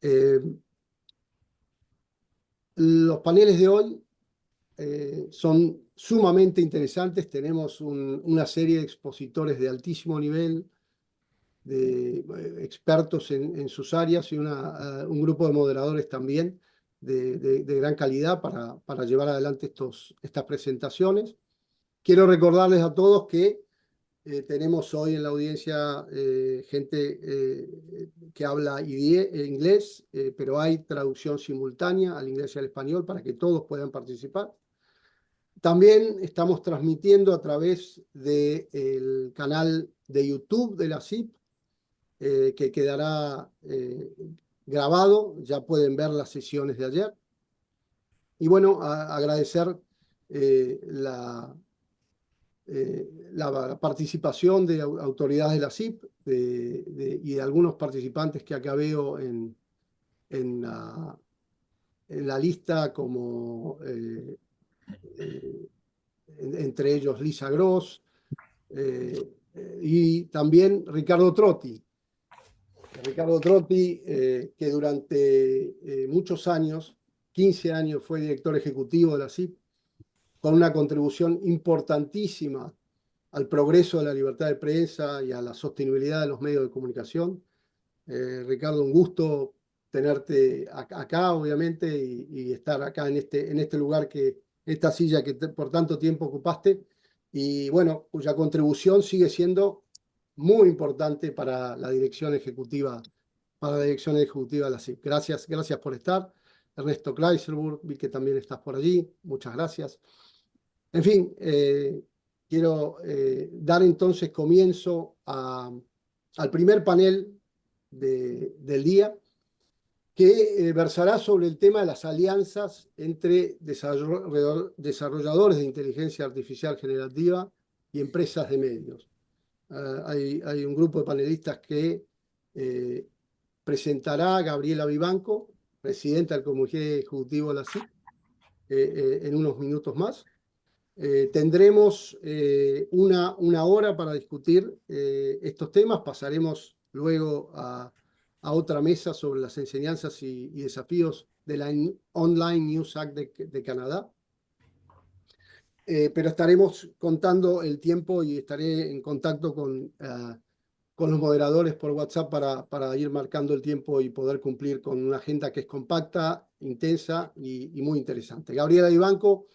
Eh, los paneles de hoy son sumamente interesantes. Tenemos una serie de expositores de altísimo nivel, de expertos en sus áreas y un grupo de moderadores también de gran calidad para llevar adelante estas presentaciones. Quiero recordarles a todos que tenemos hoy en la audiencia gente que habla inglés, pero hay traducción simultánea al inglés y al español para que todos puedan participar. También estamos transmitiendo a través del canal de YouTube de la CIP, que quedará grabado. Ya pueden ver las sesiones de ayer. Y bueno, agradecer la participación de autoridades de la CIP y de algunos participantes que acá veo en la lista, como entre ellos Lisa Gross y también Ricardo Trotti. Ricardo Trotti, que durante muchos años, 15 años, fue director ejecutivo de la CIP, con una contribución importantísima al progreso de la libertad de prensa y a la sostenibilidad de los medios de comunicación. Ricardo, un gusto tenerte acá, obviamente, y estar acá en este lugar, esta silla que por tanto tiempo ocupaste, y bueno, cuya contribución sigue siendo muy importante para la dirección ejecutiva, de la CIP. Gracias por estar. Ernesto Kleiserburg, vi que también estás por allí. Muchas gracias. En fin, quiero dar entonces comienzo al primer panel del día, que versará sobre el tema de las alianzas entre desarrolladores de inteligencia artificial generativa y empresas de medios. Hay un grupo de panelistas que presentará Gabriela Vivanco, presidenta del Comité Ejecutivo de la CIP, en unos minutos más. Tendremos una hora para discutir estos temas. Pasaremos luego a otra mesa sobre las enseñanzas y desafíos de la Online News Act de Canadá. Pero estaremos contando el tiempo y estaré en contacto con los moderadores por WhatsApp para ir marcando el tiempo y poder cumplir con una agenda que es compacta, intensa y muy interesante. Gabriela Vivanco,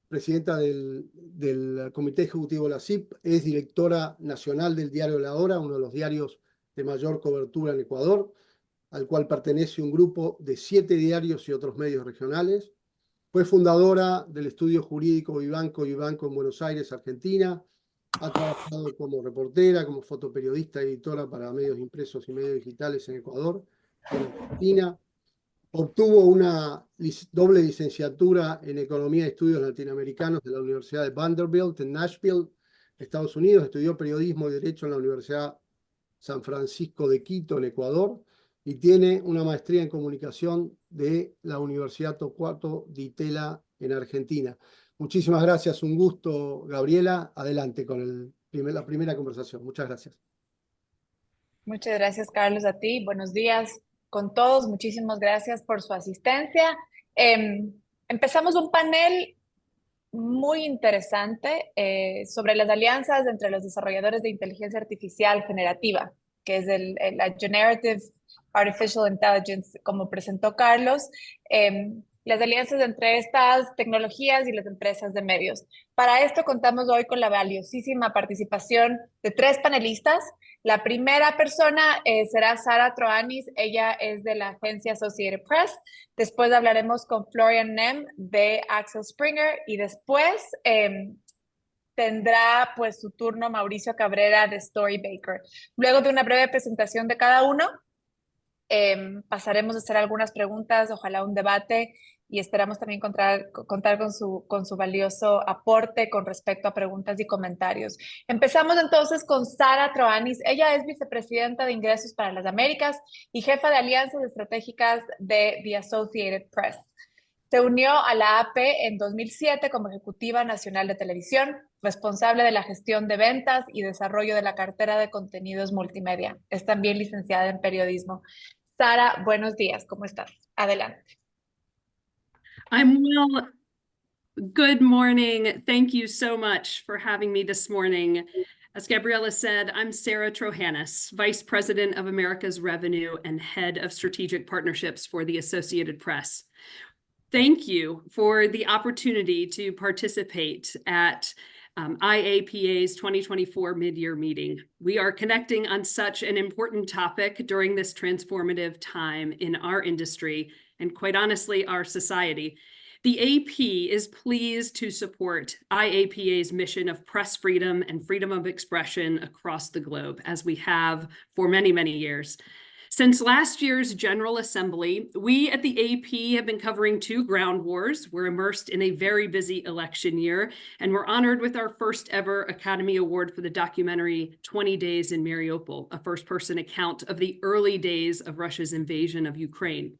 presidenta del Comité Ejecutivo de la CIP, es directora nacional del diario La Hora, uno de los diarios de mayor cobertura en Ecuador, al cual pertenece un grupo de 7 diarios y otros medios regionales. Fue fundadora del estudio jurídico Vivanco en Buenos Aires, Argentina. Ha trabajado como reportera, como fotoperiodista y editora para medios impresos y medios digitales en Ecuador y en Argentina. Obtuvo una doble licenciatura en Economía y Estudios Latinoamericanos de la Universidad de Vanderbilt en Nashville, Estados Unidos. Estudió Periodismo y Derecho en la Universidad San Francisco de Quito, en Ecuador, y tiene una maestría en Comunicación de la Universidad Torcuato Di Tella en Argentina. Muchísimas gracias, un gusto, Gabriela. Adelante con la primera conversación. Muchas gracias. Muchas gracias, Carlos, a ti. Buenos días con todos. Muchísimas gracias por su asistencia. Empezamos un panel muy interesante sobre las alianzas entre los desarrolladores de inteligencia artificial generativa, que es la Generative Artificial Intelligence, como presentó Carlos. Las alianzas entre estas tecnologías y las empresas de medios. Para esto contamos hoy con la valiosísima participación de 3 panelistas. La primera persona será Sara Troanis, ella es de la agencia Associated Press. Después hablaremos con Florian Nem de Axel Springer y después tendrá pues su turno Mauricio Cabrera de Storybaker. Luego de una breve presentación de cada uno, pasaremos a hacer algunas preguntas, ojalá un debate, y esperamos también contar con su valioso aporte con respecto a preguntas y comentarios. Empezamos entonces con Sara Troanis. Ella es vicepresidenta de Ingresos para las Américas y jefa de alianzas estratégicas de The Associated Press. Se unió a la AP en 2007 como ejecutiva nacional de televisión, responsable de la gestión de ventas y desarrollo de la cartera de contenidos multimedia. Es también licenciada en periodismo. Sara, buenos días, ¿cómo estás? Adelante. I'm well. Good morning. Thank you so much for having me this morning. As Gabriela said, I'm Sarah Trohannis, Vice President of America's Revenue and Head of Strategic Partnerships for the Associated Press. Thank you for the opportunity to participate at IAPA's 2024 mid-year meeting. We are connecting on such an important topic during this transformative time in our industry and, quite honestly, our society. The AP is pleased to support IAPA's mission of press freedom and freedom of expression across the globe, as we have for many, many years. Since last year's General Assembly, we at the AP have been covering two ground wars. We're immersed in a very busy election year, and we're honored with our first ever Academy Award for the documentary 20 Days in Mariupol, a first-person account of the early days of Russia's invasion of Ukraine.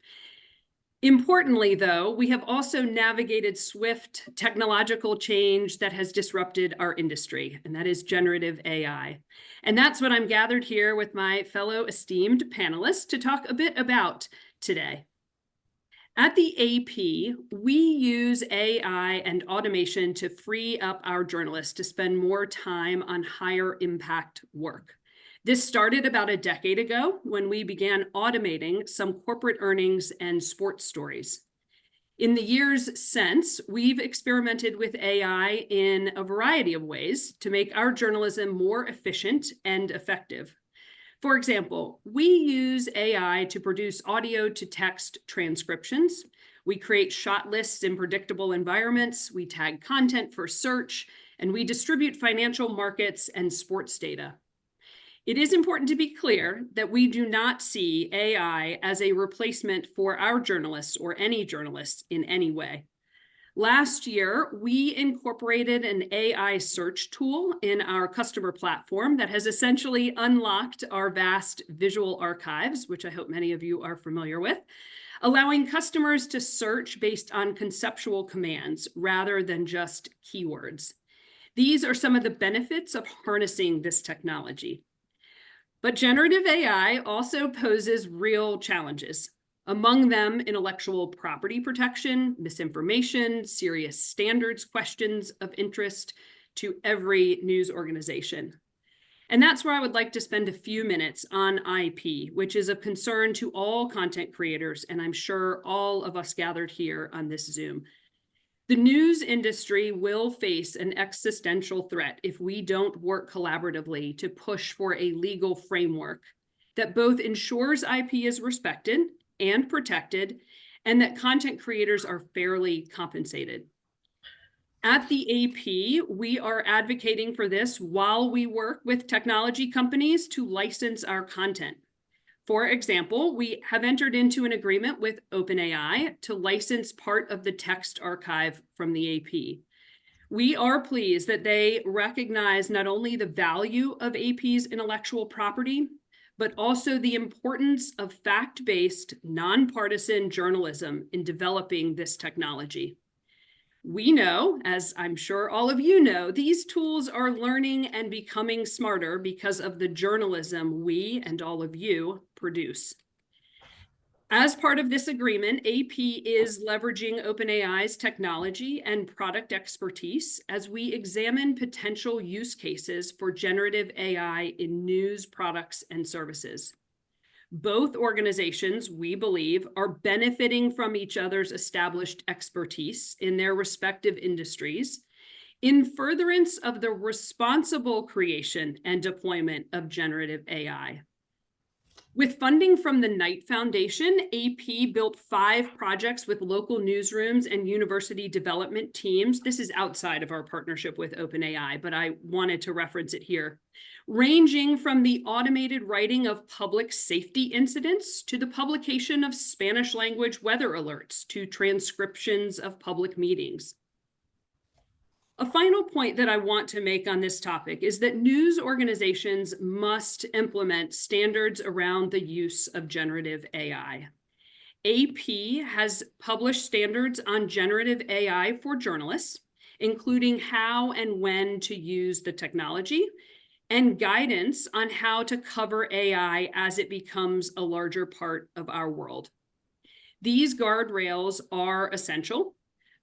Importantly, though, we have also navigated swift technological change that has disrupted our industry, and that is generative AI. And that's what I'm gathered here with my fellow esteemed panelists to talk a bit about today. At the AP, we use AI and automation to free up our journalists to spend more time on higher impact work. This started about a decade ago when we began automating some corporate earnings and sports stories. In the years since, we've experimented with AI in a variety of ways to make our journalism more efficient and effective. For example, we use AI to produce audio to text transcriptions. We create shot lists in predictable environments. We tag content for search, and we distribute financial markets and sports data. It is important to be clear that we do not see AI as a replacement for our journalists or any journalists in any way. Last year, we incorporated an AI search tool in our customer platform that has essentially unlocked our vast visual archives, which I hope many of you are familiar with, allowing customers to search based on conceptual commands rather than just keywords. These are some of the benefits of harnessing this technology. But generative AI also poses real challenges, among them intellectual property protection, misinformation, serious standards questions of interest to every news organization. And that's where I would like to spend a few minutes on IP, which is of concern to all content creators, and I'm sure all of us gathered here on this Zoom. The news industry will face an existential threat if we don't work collaboratively to push for a legal framework that both ensures IP is respected and protected, and that content creators are fairly compensated. At the AP, we are advocating for this while we work with technology companies to license our content. For example, we have entered into an agreement with OpenAI to license part of the text archive from the AP. We are pleased that they recognize not only the value of AP's intellectual property, but also the importance of fact-based, nonpartisan journalism in developing this technology. We know, as I'm sure all of you know, these tools are learning and becoming smarter because of the journalism we and all of you produce. As part of this agreement, AP is leveraging OpenAI's technology and product expertise as we examine potential use cases for generative AI in news products and services. Both organizations, we believe, are benefiting from each other's established expertise in their respective industries in furtherance of the responsible creation and deployment of generative AI. With funding from the Knight Foundation, AP built 5 projects with local newsrooms and university development teams. This is outside of our partnership with OpenAI, but I wanted to reference it here. Ranging from the automated writing of public safety incidents to the publication of Spanish language weather alerts to transcriptions of public meetings. A final point that I want to make on this topic is that news organizations must implement standards around the use of generative AI. AP has published standards on generative AI for journalists, including how and when to use the technology, and guidance on how to cover AI as it becomes a larger part of our world. These guardrails are essential,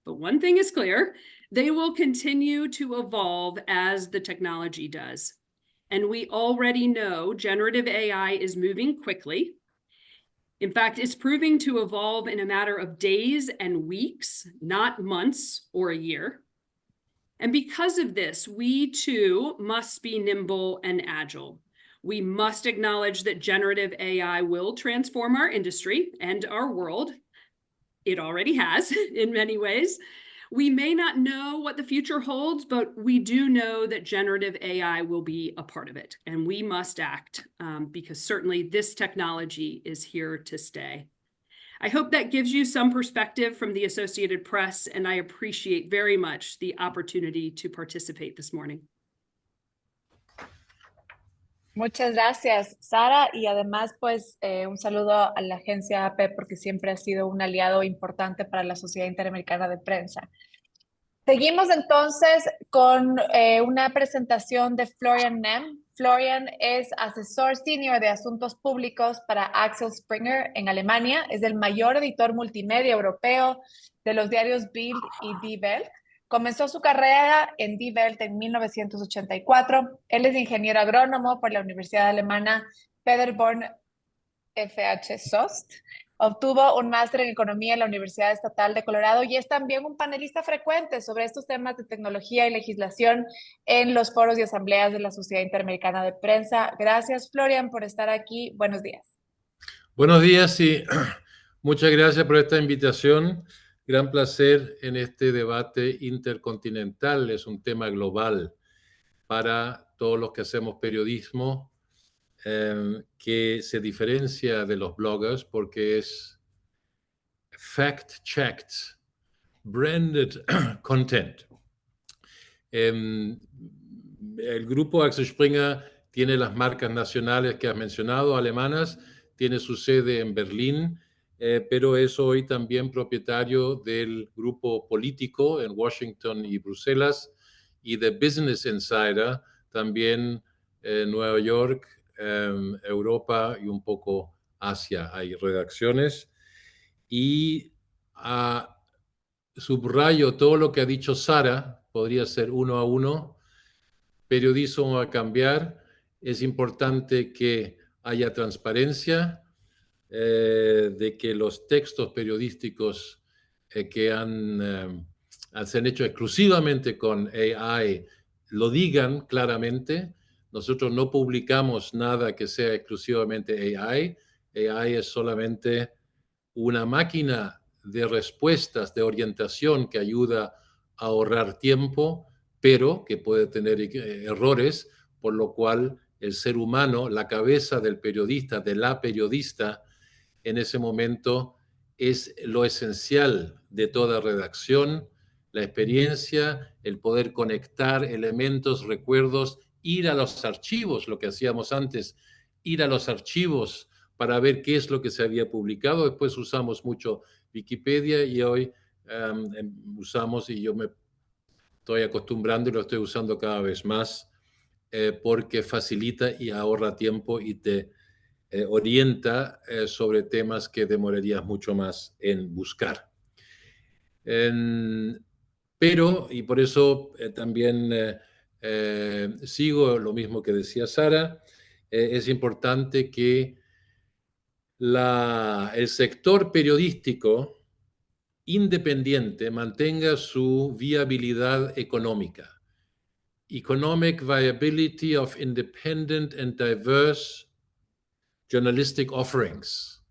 but one thing is clear: they will continue to evolve as the technology does. And we already know generative AI is moving quickly. In fact, it's proving to evolve in a matter of days and weeks, not months or a year. And because of this, we too must be nimble and agile. We must acknowledge that generative AI will transform our industry and our world. It already has in many ways. We may not know what the future holds, but we do know that generative AI will be a part of it, and we must act because certainly this technology is here to stay. I hope that gives you some perspective from the Associated Press, and I appreciate very much the opportunity to participate this morning. Muchas gracias, Sara, y además, pues, un saludo a la agencia AP porque siempre ha sido un aliado importante para la Sociedad Interamericana de Prensa. Seguimos entonces con una presentación de Florian Nehm. Florian es asesor senior de asuntos públicos para Axel Springer en Alemania. Es el mayor editor multimedia europeo de los diarios Bild y Die Welt. Comenzó su carrera en Die Welt en 1984. Él es ingeniero agrónomo por la Universidad Alemana Paderborn FH Soest. Obtuvo un máster en economía en la Universidad Estatal de Colorado y es también un panelista frecuente sobre estos temas de tecnología y legislación en los foros y asambleas de la Sociedad Interamericana de Prensa. Gracias, Florian, por estar aquí. Buenos días. Buenos días y muchas gracias por esta invitación. Gran placer en este debate intercontinental. Es un tema global para todos los que hacemos periodismo, que se diferencia de los bloggers porque es fact-checked, branded content. El grupo Axel Springer tiene las marcas nacionales que has mencionado, alemanas, tiene su sede en Berlín, pero es hoy también propietario del grupo político en Washington y Bruselas y de Business Insider, también en Nueva York, Europa y un poco Asia. Hay redacciones y subrayo todo lo que ha dicho Sara, podría ser uno a uno. Periodismo va a cambiar. Es importante que haya transparencia, de que los textos periodísticos que se han hecho exclusivamente con AI lo digan claramente. Nosotros no publicamos nada que sea exclusivamente AI. AI es solamente una máquina de respuestas, de orientación que ayuda a ahorrar tiempo, pero que puede tener errores, por lo cual el ser humano, la cabeza del periodista, de la periodista, en ese momento es lo esencial de toda redacción, la experiencia, el poder conectar elementos, recuerdos, ir a los archivos, lo que hacíamos antes, ir a los archivos para ver qué es lo que se había publicado. Después usamos mucho Wikipedia y hoy usamos, y yo me estoy acostumbrando y lo estoy usando cada vez más, porque facilita y ahorra tiempo y te orienta sobre temas que demorarías mucho más en buscar. Pero, y por eso también sigo lo mismo que decía Sara, es importante que el sector periodístico independiente mantenga su viabilidad económica. Economic viability of independent and diverse journalistic offerings.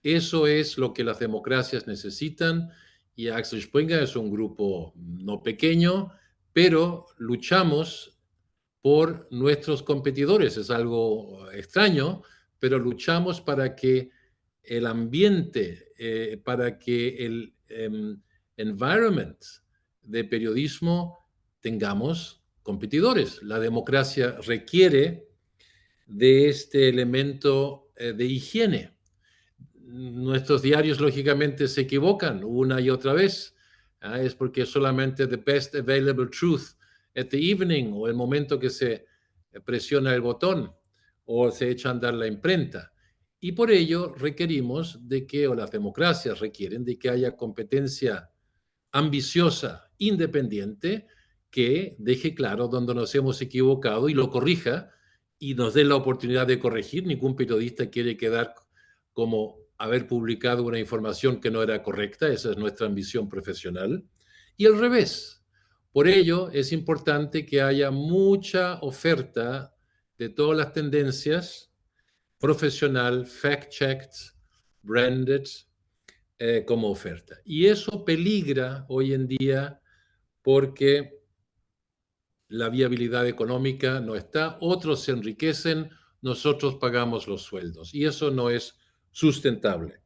Eso es lo que las democracias necesitan y Axel Springer es un grupo no pequeño, pero luchamos por nuestros competidores. Es algo extraño, pero luchamos para que el ambiente, para que el environment de periodismo tengamos competidores. La democracia requiere de este elemento de higiene. Nuestros diarios, lógicamente, se equivocan una y otra vez. Es porque solamente the best available truth at the evening, o el momento que se presiona el botón o se echa a andar la imprenta. Y por ello requerimos de que, o las democracias requieren, de que haya competencia ambiciosa, independiente, que deje claro dónde nos hemos equivocado y lo corrija y nos dé la oportunidad de corregir. Ningún periodista quiere quedar como haber publicado una información que no era correcta. Esa es nuestra ambición profesional. Y al revés. Por ello, es importante que haya mucha oferta de todas las tendencias, profesional, fact-checked, branded, como oferta. Y eso peligra hoy en día porque la viabilidad económica no está, otros se enriquecen, nosotros pagamos los sueldos y eso no es sustentable.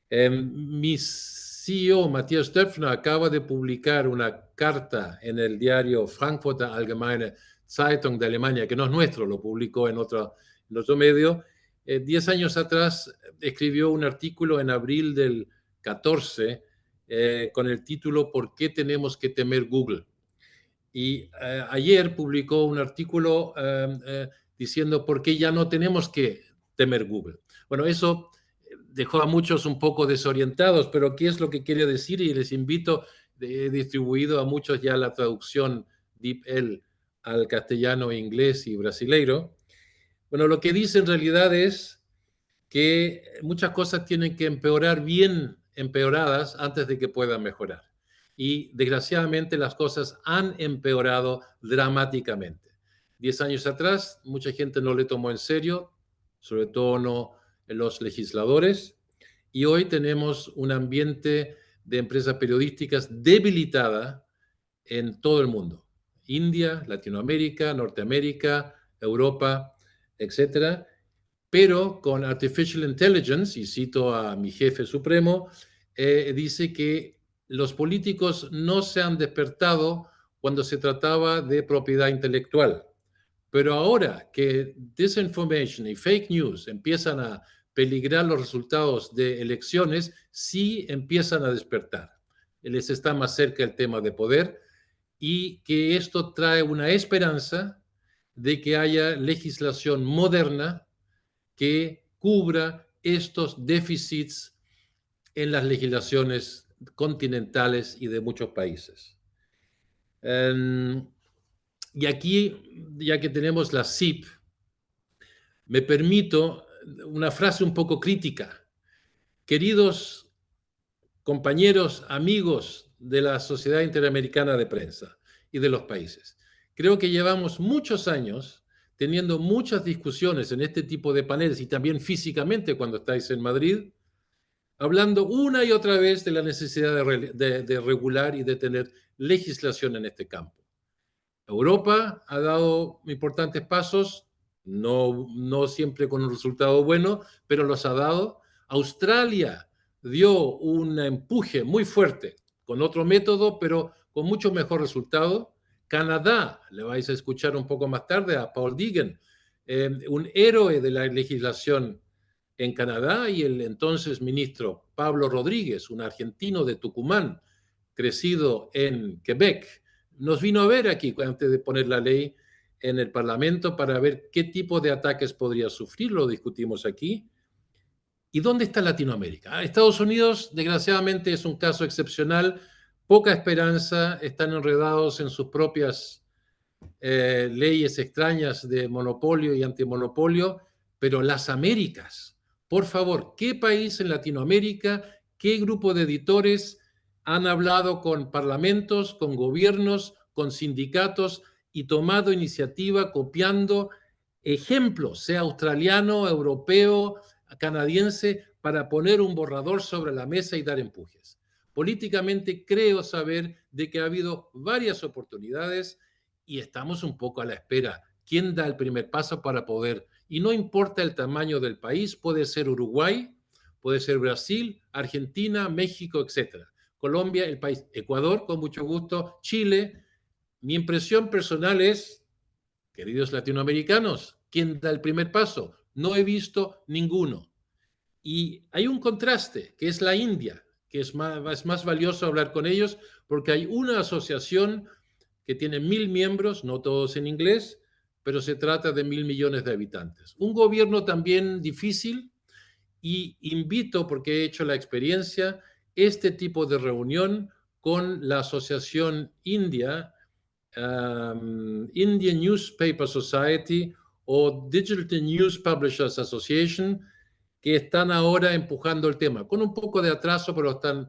Mi CEO, Matthias Döpfner, acaba de publicar una carta en el diario Frankfurter Allgemeine Zeitung de Alemania, que no es nuestro, lo publicó en otro medio. 10 años atrás escribió un artículo en abril del 14 con el título ¿Por qué tenemos que temer Google? Y ayer publicó un artículo diciendo por qué ya no tenemos que temer Google. Bueno, eso dejó a muchos un poco desorientados, pero ¿qué es lo que quiere decir? Y les invito, he distribuido a muchos ya la traducción DeepL al castellano, inglés y brasileiro. Bueno, lo que dice en realidad es que muchas cosas tienen que empeorar bien empeoradas antes de que puedan mejorar. Y desgraciadamente las cosas han empeorado dramáticamente. 10 años atrás, mucha gente no le tomó en serio, sobre todo no los legisladores, y hoy tenemos un ambiente de empresas periodísticas debilitada en todo el mundo. India, Latinoamérica, Norteamérica, Europa, etcétera. Pero con Artificial Intelligence, y cito a mi jefe supremo, dice que los políticos no se han despertado cuando se trataba de propiedad intelectual. Pero ahora que disinformation y fake news empiezan a peligrar los resultados de elecciones, sí empiezan a despertar. Les está más cerca el tema de poder y que esto trae una esperanza de que haya legislación moderna que cubra estos déficits en las legislaciones continentales y de muchos países. Y aquí, ya que tenemos la CIP, me permito una frase un poco crítica. Queridos compañeros, amigos de la Sociedad Interamericana de Prensa y de los países, creo que llevamos muchos años teniendo muchas discusiones en este tipo de paneles y también físicamente cuando estáis en Madrid, hablando una y otra vez de la necesidad de regular y de tener legislación en este campo. Europa ha dado importantes pasos, no siempre con un resultado bueno, pero los ha dado. Australia dio un empuje muy fuerte con otro método, pero con mucho mejor resultado. Canadá, le vais a escuchar un poco más tarde a Paul Deegan, un héroe de la legislación en Canadá, y el entonces ministro Pablo Rodríguez, un argentino de Tucumán, crecido en Quebec, nos vino a ver aquí antes de poner la ley en el Parlamento para ver qué tipo de ataques podría sufrir, lo discutimos aquí. ¿Y dónde está Latinoamérica? Estados Unidos, desgraciadamente, es un caso excepcional, poca esperanza, están enredados en sus propias leyes extrañas de monopolio y antimonopolio, pero las Américas, por favor, ¿qué país en Latinoamérica, qué grupo de editores han hablado con parlamentos, con gobiernos, con sindicatos y tomado iniciativa copiando ejemplos, sea australiano, europeo, canadiense, para poner un borrador sobre la mesa y dar empujes? Políticamente creo saber de que ha habido varias oportunidades y estamos un poco a la espera. ¿Quién da el primer paso para poder? Y no importa el tamaño del país, puede ser Uruguay, puede ser Brasil, Argentina, México, etcétera. Colombia, el país, Ecuador, con mucho gusto, Chile. Mi impresión personal es, queridos latinoamericanos, ¿quién da el primer paso? No he visto ninguno. Y hay un contraste, que es la India, que es más valioso hablar con ellos, porque hay una asociación que tiene 1000 miembros, no todos en inglés, pero se trata de 1.000 millones de habitantes. Un gobierno también difícil, y invito, porque he hecho la experiencia, este tipo de reunión con la Asociación Indian Newspaper Society o Digital News Publishers Association, que están ahora empujando el tema, con un poco de atraso, pero están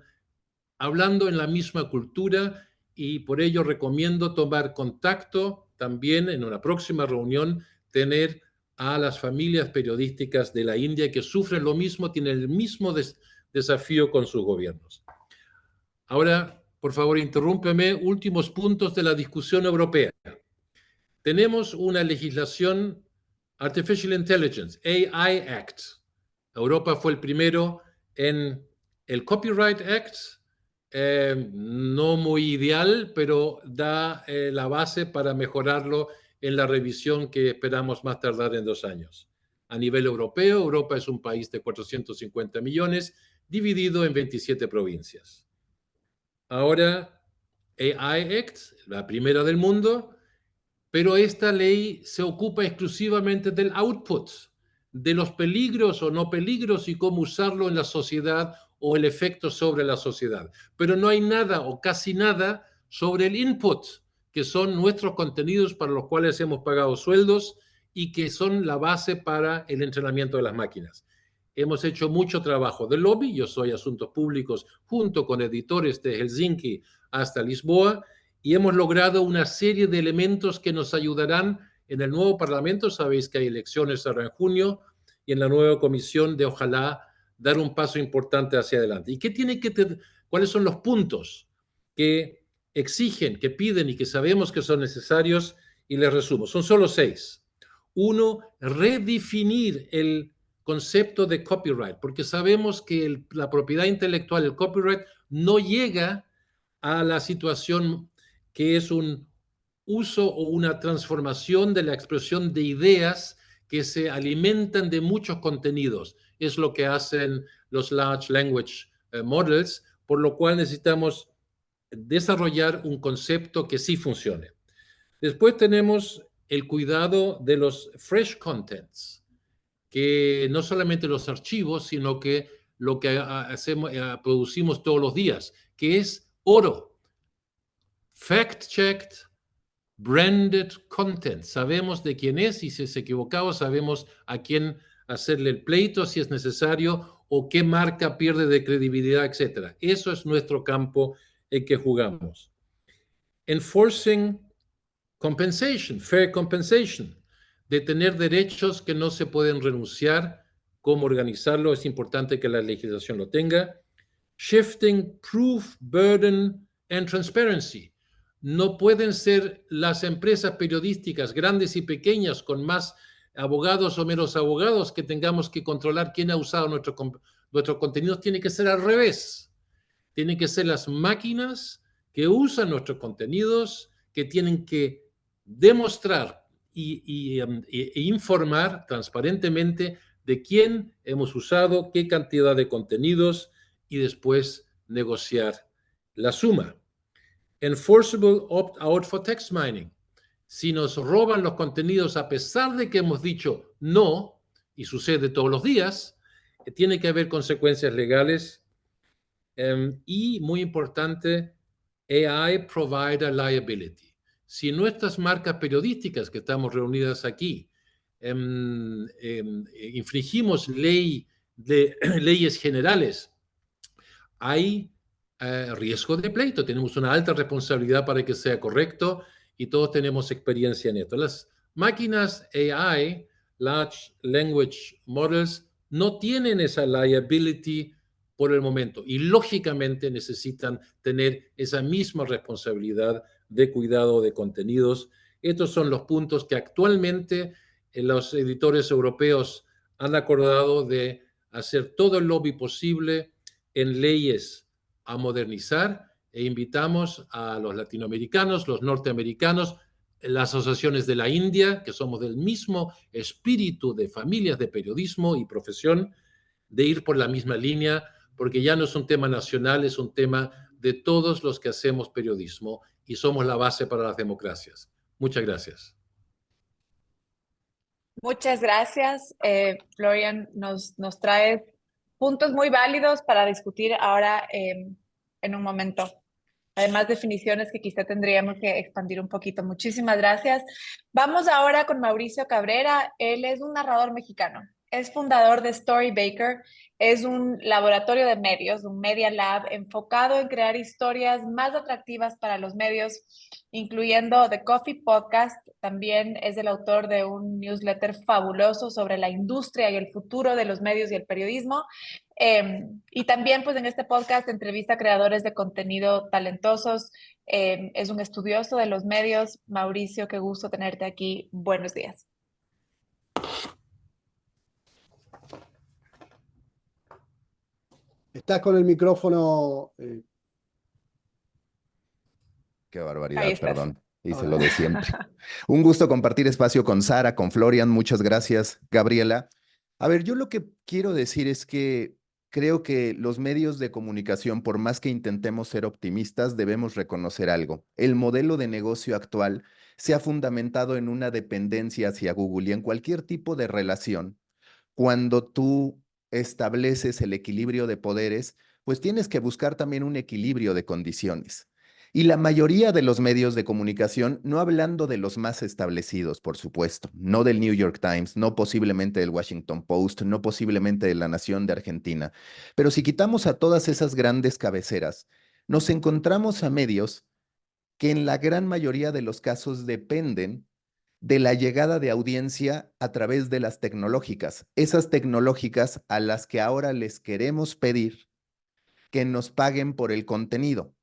hablando en la misma cultura, y por ello recomiendo tomar contacto también en una próxima reunión, tener a las familias periodísticas de la India que sufren lo mismo, tienen el mismo desafío con sus gobiernos. Ahora, por favor, interrúmpeme. Últimos puntos de la discusión europea. Tenemos una legislación Artificial Intelligence, AI Act. Europa fue el primero en el Copyright Act, no muy ideal, pero da la base para mejorarlo en la revisión que esperamos más tardar en 2 años. A nivel europeo, Europa es un país de 450 millones, dividido en 27 provincias. Ahora, AI Act, la primera del mundo, pero esta ley se ocupa exclusivamente del output, de los peligros o no peligros y cómo usarlo en la sociedad o el efecto sobre la sociedad. Pero no hay nada o casi nada sobre el input, que son nuestros contenidos para los cuales hemos pagado sueldos y que son la base para el entrenamiento de las máquinas. Hemos hecho mucho trabajo de lobby, yo soy Asuntos Públicos junto con editores de Helsinki hasta Lisboa, y hemos logrado una serie de elementos que nos ayudarán en el nuevo Parlamento. Sabéis que hay elecciones ahora en junio, y en la nueva comisión de ojalá dar un paso importante hacia adelante. ¿Y cuáles son los puntos que exigen, que piden y que sabemos que son necesarios? Y les resumo, son solo 6. 1, redefinir el concepto de copyright, porque sabemos que la propiedad intelectual, el copyright, no llega a la situación que es un uso o una transformación de la expresión de ideas que se alimentan de muchos contenidos. Es lo que hacen los Large Language Models, por lo cual necesitamos desarrollar un concepto que sí funcione. Después tenemos el cuidado de los fresh contents, que no solamente los archivos, sino que lo que producimos todos los días, que es oro. Fact-checked, branded content. Sabemos de quién es y si se equivocado, sabemos a quién hacerle el pleito si es necesario o qué marca pierde de credibilidad, etc. Eso es nuestro campo en que jugamos. Enforcing compensation, fair compensation, de tener derechos que no se pueden renunciar, cómo organizarlo, es importante que la legislación lo tenga. Shifting proof, burden and transparency. No pueden ser las empresas periodísticas, grandes y pequeñas, con más abogados o menos abogados, que tengamos que controlar quién ha usado nuestros contenidos. Tiene que ser al revés. Tienen que ser las máquinas que usan nuestros contenidos, que tienen que demostrar e informar transparentemente de quién hemos usado, qué cantidad de contenidos, y después negociar la suma. Enforceable opt-out for text mining. Si nos roban los contenidos a pesar de que hemos dicho no, y sucede todos los días, tiene que haber consecuencias legales. Y muy importante, AI provider liability. Si nuestras marcas periodísticas que estamos reunidas aquí infringimos leyes generales, hay riesgo de pleito. Tenemos una alta responsabilidad para que sea correcto y todos tenemos experiencia en esto. Las máquinas AI, Large Language Models, no tienen esa liability por el momento y lógicamente necesitan tener esa misma responsabilidad de cuidado de contenidos. Estos son los puntos que actualmente los editores europeos han acordado de hacer todo el lobby posible en leyes a modernizar, e invitamos a los latinoamericanos, los norteamericanos, las asociaciones de la India, que somos del mismo espíritu de familias de periodismo y profesión, de ir por la misma línea, porque ya no es un tema nacional, es un tema de todos los que hacemos periodismo y somos la base para las democracias. Muchas gracias. Muchas gracias. Florian nos trae puntos muy válidos para discutir ahora en un momento. Además, definiciones que quizá tendríamos que expandir un poquito. Muchísimas gracias. Vamos ahora con Mauricio Cabrera. Él es un narrador mexicano. Es fundador de Storybaker. Es un laboratorio de medios, un media lab enfocado en crear historias más atractivas para los medios, incluyendo The Coffee Podcast. También es el autor de un newsletter fabuloso sobre la industria y el futuro de los medios y el periodismo. Y también, pues, en este podcast entrevista a creadores de contenido talentosos. Es un estudioso de los medios. Mauricio, qué gusto tenerte aquí. Buenos días. Estás con el micrófono. Qué Ahí barbaridad, estás. perdón. Hice Ahora. lo de siempre. Un gusto compartir espacio con Sara, con Florian. Muchas gracias, Gabriela. A ver, yo lo que quiero decir es que creo que los medios de comunicación, por más que intentemos ser optimistas, debemos reconocer algo. El modelo de negocio actual se ha fundamentado en una dependencia hacia Google y en cualquier tipo de relación. Cuando tú estableces el equilibrio de poderes, pues tienes que buscar también un equilibrio de condiciones. Y la mayoría de los medios de comunicación, no hablando de los más establecidos, por supuesto, no del New York Times, no posiblemente del Washington Post, no posiblemente de La Nación de Argentina, pero si quitamos a todas esas grandes cabeceras, nos encontramos a medios que en la gran mayoría de los casos dependen de la llegada de audiencia a través de las tecnológicas, esas tecnológicas a las que ahora les queremos pedir que nos paguen por el contenido.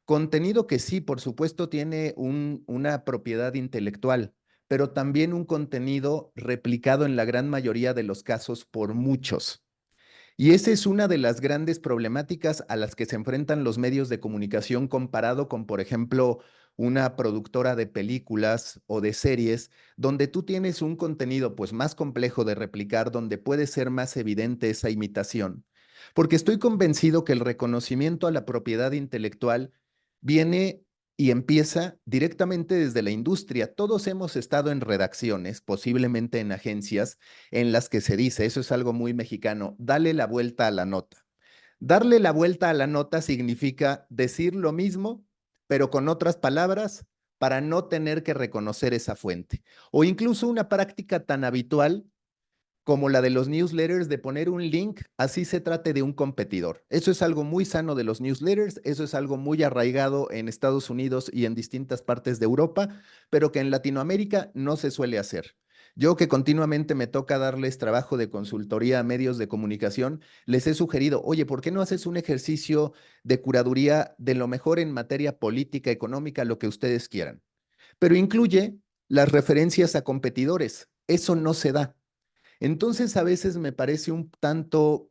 Contenido que sí, por supuesto, tiene una propiedad intelectual, pero también un contenido replicado en la gran mayoría de los casos por muchos. Y esa es una de las grandes problemáticas a las que se enfrentan los medios de comunicación comparado con, por ejemplo, una productora de películas o de series, donde tú tienes un contenido pues más complejo de replicar, donde puede ser más evidente esa imitación. Porque estoy convencido que el reconocimiento a la propiedad intelectual viene y empieza directamente desde la industria. Todos hemos estado en redacciones, posiblemente en agencias, en las que se dice, eso es algo muy mexicano, dale la vuelta a la nota. Darle la vuelta a la nota significa decir lo mismo, pero con otras palabras, para no tener que reconocer esa fuente. O incluso una práctica tan habitual como la de los newsletters, de poner un link, así se trate de un competidor. Eso es algo muy sano de los newsletters, eso es algo muy arraigado en Estados Unidos y en distintas partes de Europa, pero que en Latinoamérica no se suele hacer. Yo, que continuamente me toca darles trabajo de consultoría a medios de comunicación, les he sugerido, oye, ¿por qué no haces un ejercicio de curaduría de lo mejor en materia política, económica, lo que ustedes quieran? Pero incluye las referencias a competidores. Eso no se da. Entonces, a veces me parece un tanto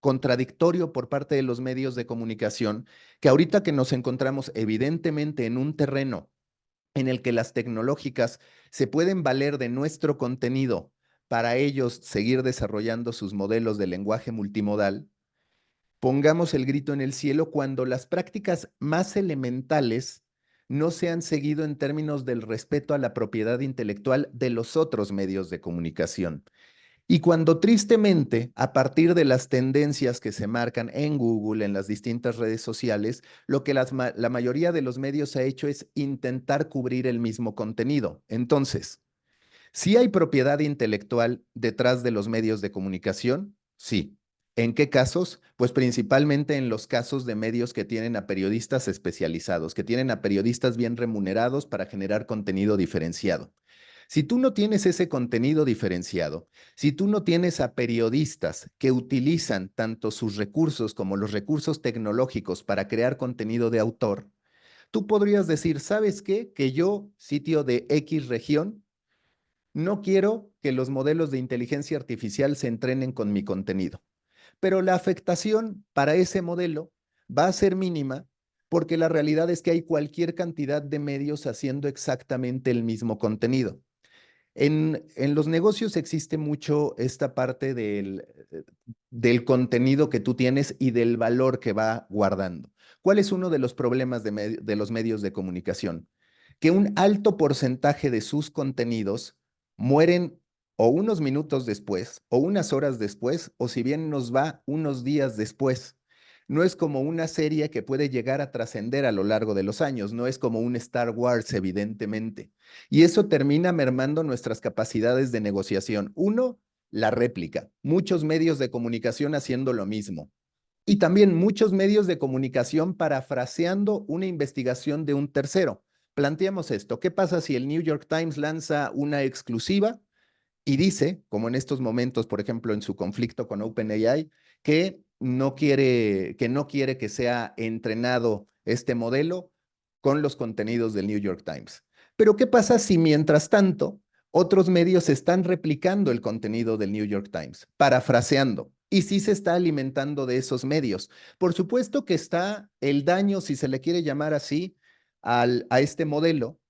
contradictorio por parte de los medios de comunicación que ahorita que nos encontramos evidentemente en un terreno en el que las tecnológicas se pueden valer de nuestro contenido para ellos seguir desarrollando sus modelos de lenguaje multimodal, pongamos el grito en el cielo cuando las prácticas más elementales no se han seguido en términos del respeto a la propiedad intelectual de los otros medios de comunicación. Y cuando tristemente, a partir de las tendencias que se marcan en Google, en las distintas redes sociales, lo que la mayoría de los medios ha hecho es intentar cubrir el mismo contenido. Entonces, ¿sí hay propiedad intelectual detrás de los medios de comunicación? Sí. ¿En qué casos? Pues principalmente en los casos de medios que tienen a periodistas especializados, que tienen a periodistas bien remunerados para generar contenido diferenciado. Si tú no tienes ese contenido diferenciado, si tú no tienes a periodistas que utilizan tanto sus recursos como los recursos tecnológicos para crear contenido de autor, tú podrías decir, ¿sabes qué? Que yo, sitio de X región, no quiero que los modelos de inteligencia artificial se entrenen con mi contenido. Pero la afectación para ese modelo va a ser mínima porque la realidad es que hay cualquier cantidad de medios haciendo exactamente el mismo contenido. En los negocios existe mucho esta parte del contenido que tú tienes y del valor que va guardando. ¿Cuál es uno de los problemas de los medios de comunicación? Que un alto porcentaje de sus contenidos mueren o unos minutos después, o unas horas después, o si bien nos va unos días después. No es como una serie que puede llegar a trascender a lo largo de los años, no es como un Star Wars, evidentemente. Y eso termina mermando nuestras capacidades de negociación. Uno, la réplica. Muchos medios de comunicación haciendo lo mismo. Y también muchos medios de comunicación parafraseando una investigación de un tercero. Planteamos esto. ¿Qué pasa si el New York Times lanza una exclusiva y dice, como en estos momentos, por ejemplo, en su conflicto con OpenAI, que no quiere que sea entrenado este modelo con los contenidos del New York Times? Pero ¿qué pasa si mientras tanto otros medios están replicando el contenido del New York Times, parafraseando? Y sí se está alimentando de esos medios. Por supuesto que está el daño, si se le quiere llamar así, a este modelo,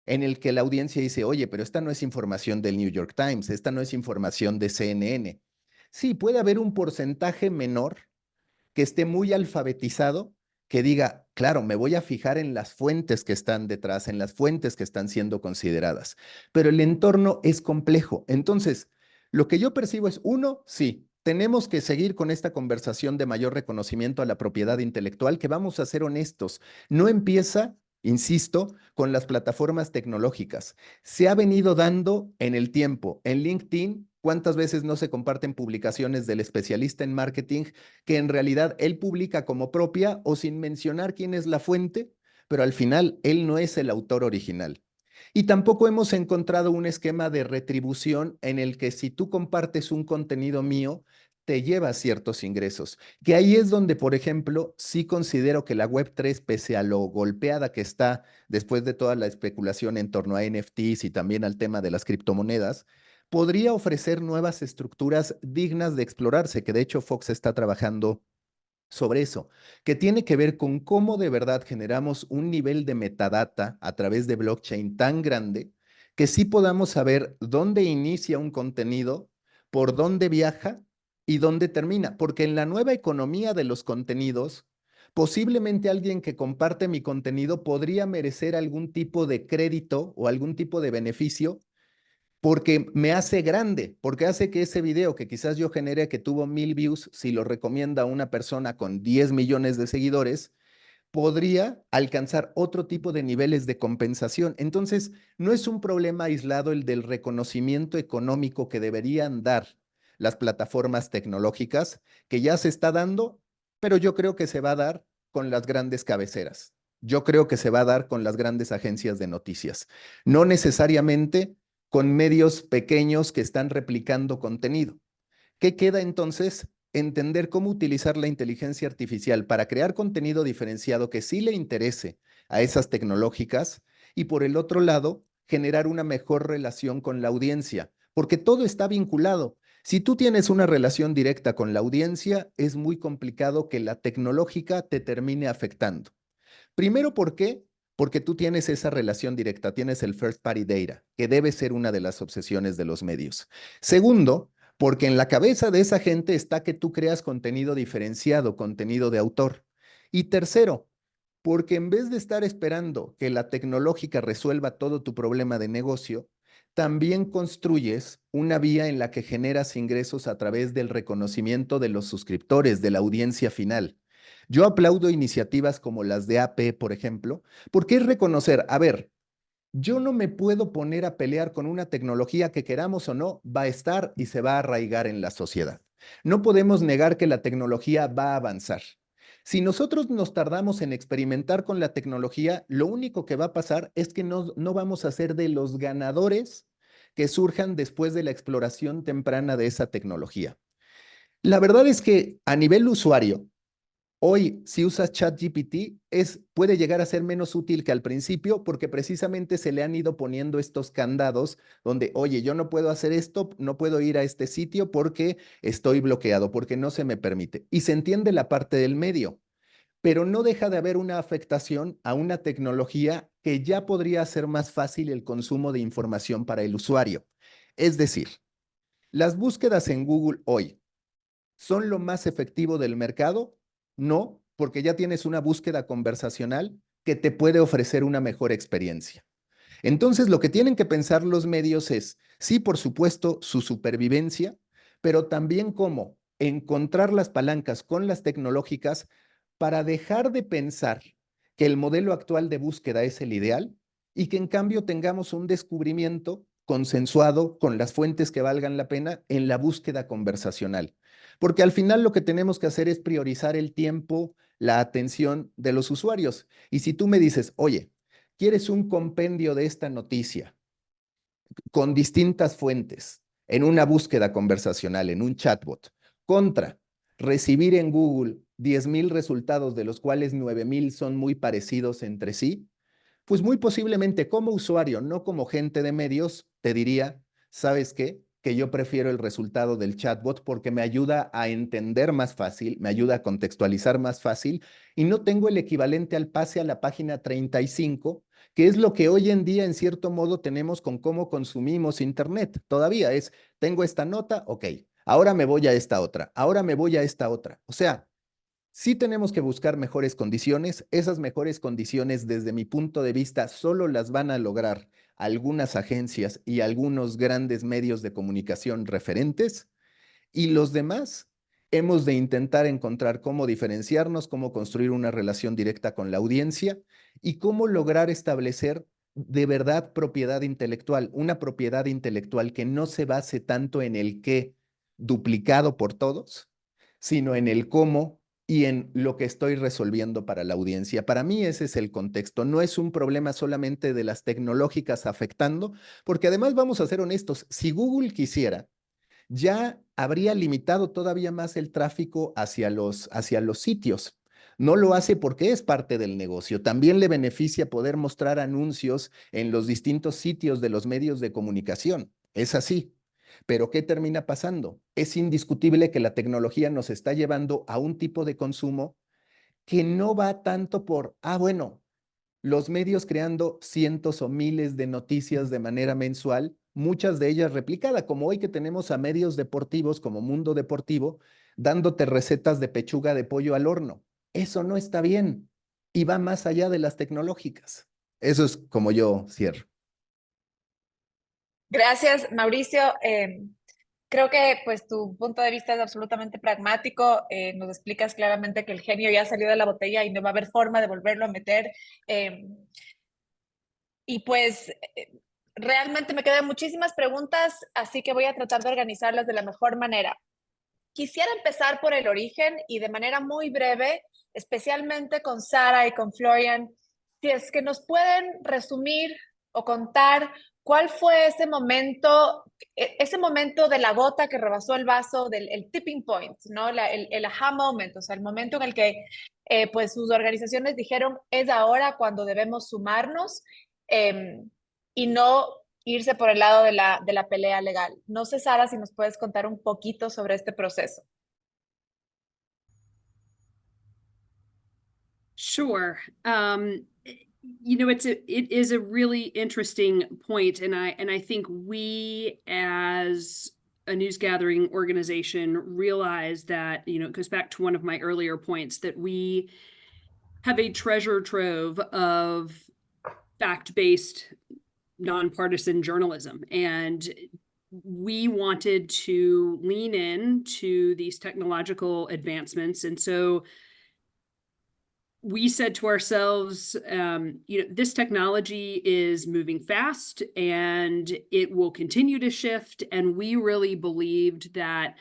en el que la audiencia dice, oye, pero esta no es información del New York Times, esta no es información de CNN. Sí, puede haber un porcentaje menor que esté muy alfabetizado, que diga, claro, me voy a fijar en las fuentes que están detrás, en las fuentes que están siendo consideradas, pero el entorno es complejo. Entonces, lo que yo percibo es, uno, sí, tenemos que seguir con esta conversación de mayor reconocimiento a la propiedad intelectual, que vamos a ser honestos, no empieza, insisto, con las plataformas tecnológicas. Se ha venido dando en el tiempo. En LinkedIn, ¿cuántas veces no se comparten publicaciones del especialista en marketing que en realidad él publica como propia o sin mencionar quién es la fuente, pero al final él no es el autor original? Y tampoco hemos encontrado un esquema de retribución en el que si tú compartes un contenido mío, te lleva ciertos ingresos. Que ahí es donde, por ejemplo, sí considero que la Web3, pese a lo golpeada que está después de toda la especulación en torno a NFTs y también al tema de las criptomonedas, podría ofrecer nuevas estructuras dignas de explorarse, que de hecho Fox está trabajando sobre eso, que tiene que ver con cómo de verdad generamos un nivel de metadata a través de blockchain tan grande que sí podamos saber dónde inicia un contenido, por dónde viaja y dónde termina, porque en la nueva economía de los contenidos, posiblemente alguien que comparte mi contenido podría merecer algún tipo de crédito o algún tipo de beneficio porque me hace grande, porque hace que ese video que quizás yo genere que tuvo 1000 views, si lo recomienda una persona con 10 millones de seguidores, podría alcanzar otro tipo de niveles de compensación. Entonces, no es un problema aislado el del reconocimiento económico que deberían dar las plataformas tecnológicas, que ya se está dando, pero yo creo que se va a dar con las grandes cabeceras. Yo creo que se va a dar con las grandes agencias de noticias, no necesariamente con medios pequeños que están replicando contenido. ¿Qué queda entonces? Entender cómo utilizar la inteligencia artificial para crear contenido diferenciado que sí le interese a esas tecnológicas y por el otro lado, generar una mejor relación con la audiencia, porque todo está vinculado. Si tú tienes una relación directa con la audiencia, es muy complicado que la tecnológica te termine afectando. Primero, ¿por qué? Porque tú tienes esa relación directa, tienes el first party data, que debe ser una de las obsesiones de los medios. Segundo, porque en la cabeza de esa gente está que tú creas contenido diferenciado, contenido de autor. Y tercero, porque en vez de estar esperando que la tecnológica resuelva todo tu problema de negocio, también construyes una vía en la que generas ingresos a través del reconocimiento de los suscriptores, de la audiencia final. Yo aplaudo iniciativas como las de AP, por ejemplo, porque es reconocer, a ver, yo no me puedo poner a pelear con una tecnología que queramos o no, va a estar y se va a arraigar en la sociedad. No podemos negar que la tecnología va a avanzar. Si nosotros nos tardamos en experimentar con la tecnología, lo único que va a pasar es que no vamos a ser de los ganadores que surjan después de la exploración temprana de esa tecnología. La verdad es que a nivel usuario, hoy, si usas ChatGPT, puede llegar a ser menos útil que al principio porque precisamente se le han ido poniendo estos candados donde, oye, yo no puedo hacer esto, no puedo ir a este sitio porque estoy bloqueado, porque no se me permite. Y se entiende la parte del medio, pero no deja de haber una afectación a una tecnología que ya podría hacer más fácil el consumo de información para el usuario. Es decir, las búsquedas en Google hoy, ¿son lo más efectivo del mercado? No, porque ya tienes una búsqueda conversacional que te puede ofrecer una mejor experiencia. Entonces, lo que tienen que pensar los medios es, sí, por supuesto, su supervivencia, pero también cómo encontrar las palancas con las tecnológicas para dejar de pensar que el modelo actual de búsqueda es el ideal y que en cambio tengamos un descubrimiento consensuado con las fuentes que valgan la pena en la búsqueda conversacional. Porque al final lo que tenemos que hacer es priorizar el tiempo, la atención de los usuarios. Y si tú me dices, oye, ¿quieres un compendio de esta noticia con distintas fuentes en una búsqueda conversacional, en un chatbot, contra recibir en Google 10,000 resultados, de los cuales 9,000 son muy parecidos entre sí? Pues muy posiblemente como usuario, no como gente de medios, te diría, ¿sabes qué? Que yo prefiero el resultado del chatbot porque me ayuda a entender más fácil, me ayuda a contextualizar más fácil y no tengo el equivalente al pase a la página 35, que es lo que hoy en día en cierto modo tenemos con cómo consumimos Internet. Todavía es, tengo esta nota, ok, ahora me voy a esta otra, ahora me voy a esta otra. O sea, sí tenemos que buscar mejores condiciones. Esas mejores condiciones, desde mi punto de vista, solo las van a lograr algunas agencias y algunos grandes medios de comunicación referentes. Y los demás hemos de intentar encontrar cómo diferenciarnos, cómo construir una relación directa con la audiencia y cómo lograr establecer de verdad propiedad intelectual, una propiedad intelectual que no se base tanto en el qué duplicado por todos, sino en el cómo y en lo que estoy resolviendo para la audiencia. Para mí ese es el contexto. No es un problema solamente de las tecnológicas afectando, porque además vamos a ser honestos, si Google quisiera, ya habría limitado todavía más el tráfico hacia los sitios. No lo hace porque es parte del negocio. También le beneficia poder mostrar anuncios en los distintos sitios de los medios de comunicación. Es así. Pero ¿qué termina pasando? Es indiscutible que la tecnología nos está llevando a un tipo de consumo que no va tanto por, bueno, los medios creando cientos o miles de noticias de manera mensual, muchas de ellas replicadas, como hoy que tenemos a medios deportivos como Mundo Deportivo, dándote recetas de pechuga de pollo al horno. Eso no está bien y va más allá de las tecnológicas. Eso es como yo cierro. Gracias, Mauricio. Creo que pues tu punto de vista es absolutamente pragmático. Nos explicas claramente que el genio ya salió de la botella y no va a haber forma de volverlo a meter. Y pues realmente me quedan muchísimas preguntas, así que voy a tratar de organizarlas de la mejor manera. Quisiera empezar por el origen y de manera muy breve, especialmente con Sara y con Florian, si es que nos pueden resumir o contar cuál fue ese momento de la gota que rebasó el vaso, el tipping point, ¿no? El aha moment, o sea, el momento en el que pues sus organizaciones dijeron, es ahora cuando debemos sumarnos y no irse por el lado de la pelea legal. No sé, Sara, si nos puedes contar un poquito sobre este proceso. Sure. You know, it is a really interesting point, and I think we as a news gathering organization realize that, you know, it goes back to one of my earlier points that we have a treasure trove of fact-based nonpartisan journalism, and we wanted to lean in to these technological advancements. And so we said to ourselves, you know, this technology is moving fast and it will continue to shift. And we really believed that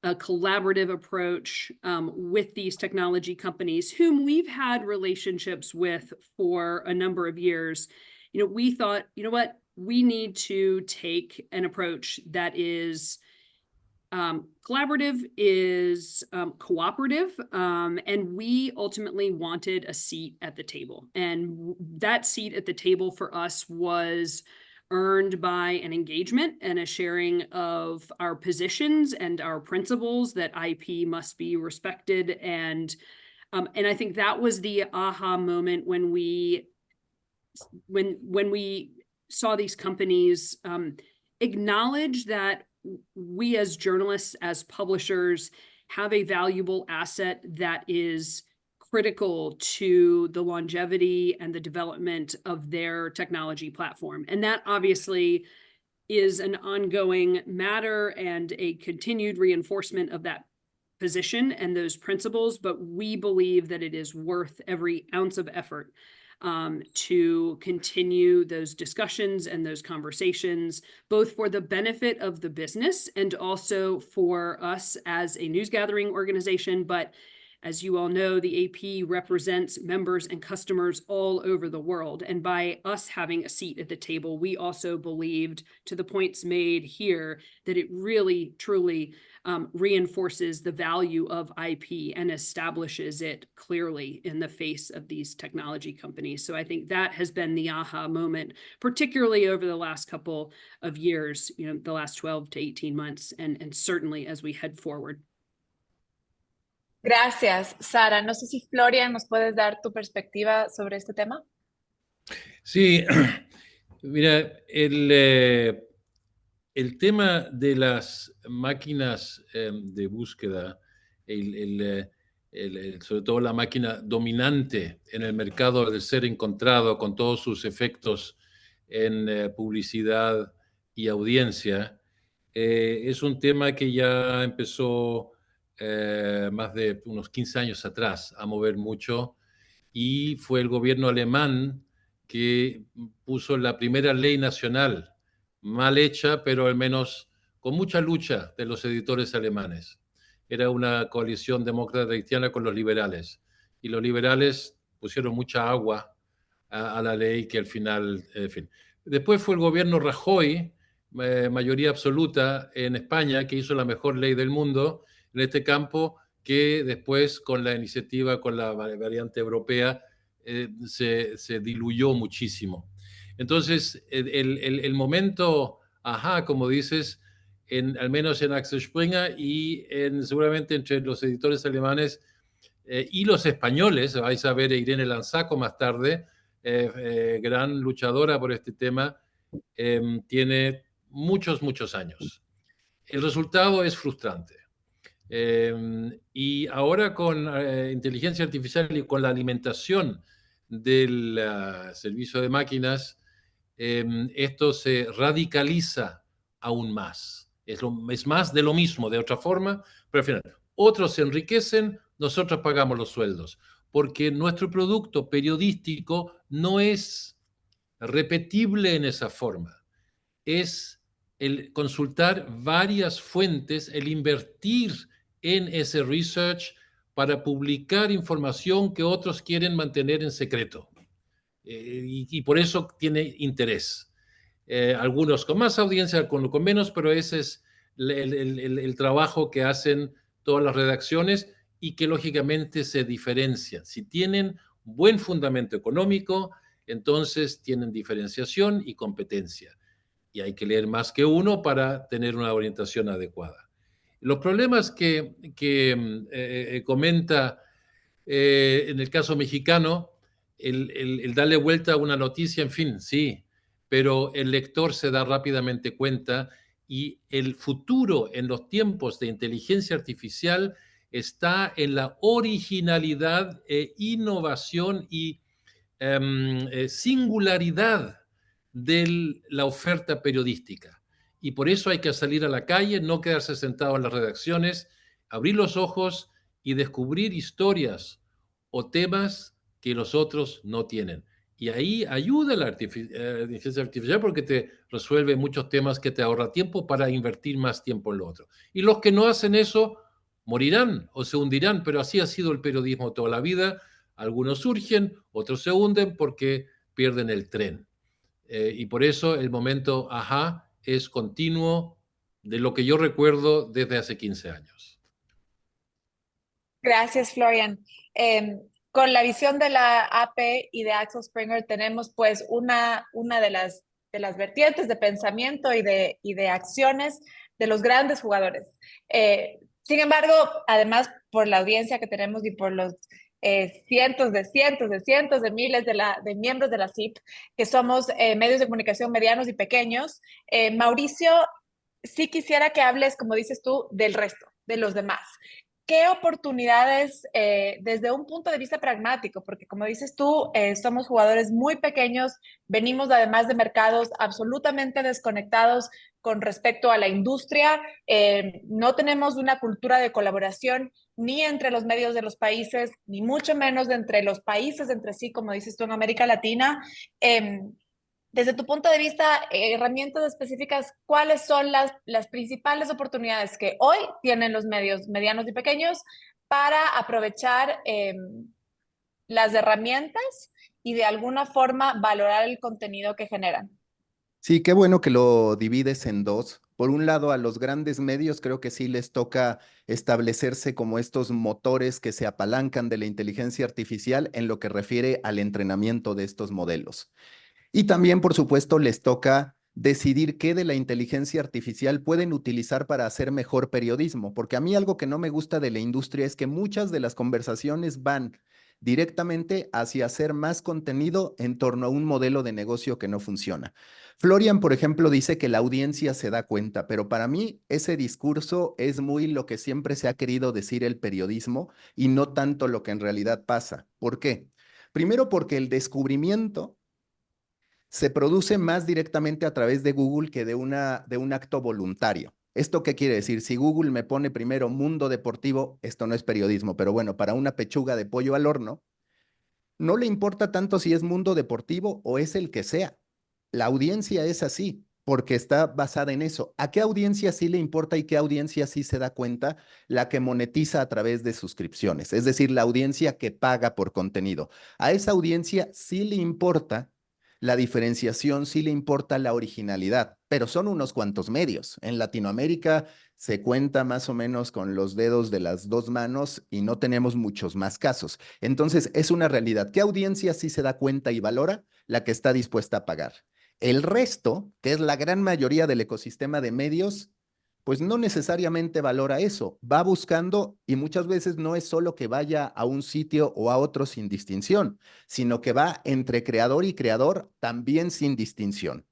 a collaborative approach with these technology companies, whom we've had relationships with for a number of years, you know, we thought, you know what, we need to take an approach that is collaborative, is cooperative, and we ultimately wanted a seat at the table. And that seat at the table for us was earned by an engagement and a sharing of our positions and our principles that IP must be respected. And I think that was the aha moment when we saw these companies acknowledge that we as journalists, as publishers, have a valuable asset that is critical to the longevity and the development of their technology platform. And that obviously is an ongoing matter and a continued reinforcement of that position and those principles, but we believe that it is worth every ounce of effort to continue those discussions and those conversations, both for the benefit of the business and also for us as a news gathering organization. But as you all know, the AP represents members and customers all over the world. And by us having a seat at the table, we also believed, to the points made here, that it really, truly reinforces the value of IP and establishes it clearly in the face of these technology companies. So I think that has been the aha moment, particularly over the last couple of years, the last 12 to 18 months, and certainly as we head forward. Gracias, Sara. No sé si Florian nos puedes dar tu perspectiva sobre este tema. Sí, mira, el tema de las máquinas de búsqueda, sobre todo la máquina dominante en el mercado del ser encontrado, con todos sus efectos en publicidad y audiencia, es un tema que ya empezó más de unos 15 años atrás a mover mucho, y fue el gobierno alemán que puso la primera ley nacional, mal hecha, pero al menos con mucha lucha de los editores alemanes. Era una coalición demócrata cristiana con los liberales, y los liberales pusieron mucha agua a la ley que al final, en fin. Después fue el gobierno Rajoy, mayoría absoluta en España, que hizo la mejor ley del mundo en este campo, que después con la iniciativa, con la variante europea, se diluyó muchísimo. Entonces, el momento, como dices, al menos en Axel Springer y seguramente entre los editores alemanes y los españoles, vais a ver a Irene Lanzaco más tarde, gran luchadora por este tema, tiene muchos años. El resultado es frustrante. Y ahora con inteligencia artificial y con la alimentación del servicio de máquinas, esto se radicaliza aún más. Es más de lo mismo, de otra forma, pero al final otros se enriquecen, nosotros pagamos los sueldos, porque nuestro producto periodístico no es repetible en esa forma. Es el consultar varias fuentes, el invertir en ese research para publicar información que otros quieren mantener en secreto. Y por eso tiene interés. Algunos con más audiencia, con menos, pero ese es el trabajo que hacen todas las redacciones y que lógicamente se diferencian. Si tienen buen fundamento económico, entonces tienen diferenciación y competencia. Y hay que leer más que uno para tener una orientación adecuada. Los problemas que comenta en el caso mexicano, el darle vuelta a una noticia, en fin, sí, pero el lector se da rápidamente cuenta, y el futuro en los tiempos de inteligencia artificial está en la originalidad, innovación y singularidad de la oferta periodística. Y por eso hay que salir a la calle, no quedarse sentado en las redacciones, abrir los ojos y descubrir historias o temas que los otros no tienen. Y ahí ayuda la inteligencia artificial, porque te resuelve muchos temas, que te ahorra tiempo para invertir más tiempo en lo otro. Y los que no hacen eso morirán o se hundirán, pero así ha sido el periodismo toda la vida. Algunos surgen, otros se hunden porque pierden el tren. Y por eso el momento es continuo, de lo que yo recuerdo desde hace 15 años. Gracias, Florian. Con la visión de la AP y de Axel Springer tenemos pues una de las vertientes de pensamiento y de acciones de los grandes jugadores. Sin embargo, además, por la audiencia que tenemos y por los cientos de miles de miembros de la CIP, que somos medios de comunicación medianos y pequeños, Mauricio, sí quisiera que hables, como dices tú, del resto, de los demás. ¿qué oportunidades desde un punto de vista pragmático? Porque como dices tú, somos jugadores muy pequeños, venimos además de mercados absolutamente desconectados con respecto a la industria, no tenemos una cultura de colaboración ni entre los medios de los países, ni mucho menos de entre los países entre sí, como dices tú en América Latina. Desde tu punto de vista, herramientas específicas, ¿cuáles son las principales oportunidades que hoy tienen los medios medianos y pequeños para aprovechar las herramientas y de alguna forma valorar el contenido que generan? Sí, qué bueno que lo divides en dos. Por un lado, a los grandes medios creo que sí les toca establecerse como estos motores que se apalancan de la inteligencia artificial en lo que refiere al entrenamiento de estos modelos. Y también, por supuesto, les toca decidir qué de la inteligencia artificial pueden utilizar para hacer mejor periodismo, porque a mí algo que no me gusta de la industria es que muchas de las conversaciones van directamente hacia hacer más contenido en torno a un modelo de negocio que no funciona. Florian, por ejemplo, dice que la audiencia se da cuenta, pero para mí ese discurso es muy lo que siempre se ha querido decir el periodismo y no tanto lo que en realidad pasa. ¿Por qué? Primero porque el descubrimiento se produce más directamente a través de Google que de un acto voluntario. ¿Esto qué quiere decir? Si Google me pone primero mundo deportivo, esto no es periodismo, pero bueno, para una pechuga de pollo al horno, no le importa tanto si es mundo deportivo o es el que sea. La audiencia es así, porque está basada en eso. ¿A qué audiencia sí le importa y qué audiencia sí se da cuenta? La que monetiza a través de suscripciones, es decir, la audiencia que paga por contenido. A esa audiencia sí le importa la diferenciación, sí le importa la originalidad, pero son unos cuantos medios. En Latinoamérica se cuenta más o menos con los dedos de las dos manos y no tenemos muchos más casos. Entonces, es una realidad. ¿Qué audiencia sí se da cuenta y valora? La que está dispuesta a pagar. El resto, que es la gran mayoría del ecosistema de medios, pues no necesariamente valora eso. Va buscando y muchas veces no es solo que vaya a un sitio o a otro sin distinción, sino que va entre creador y creador también sin distinción.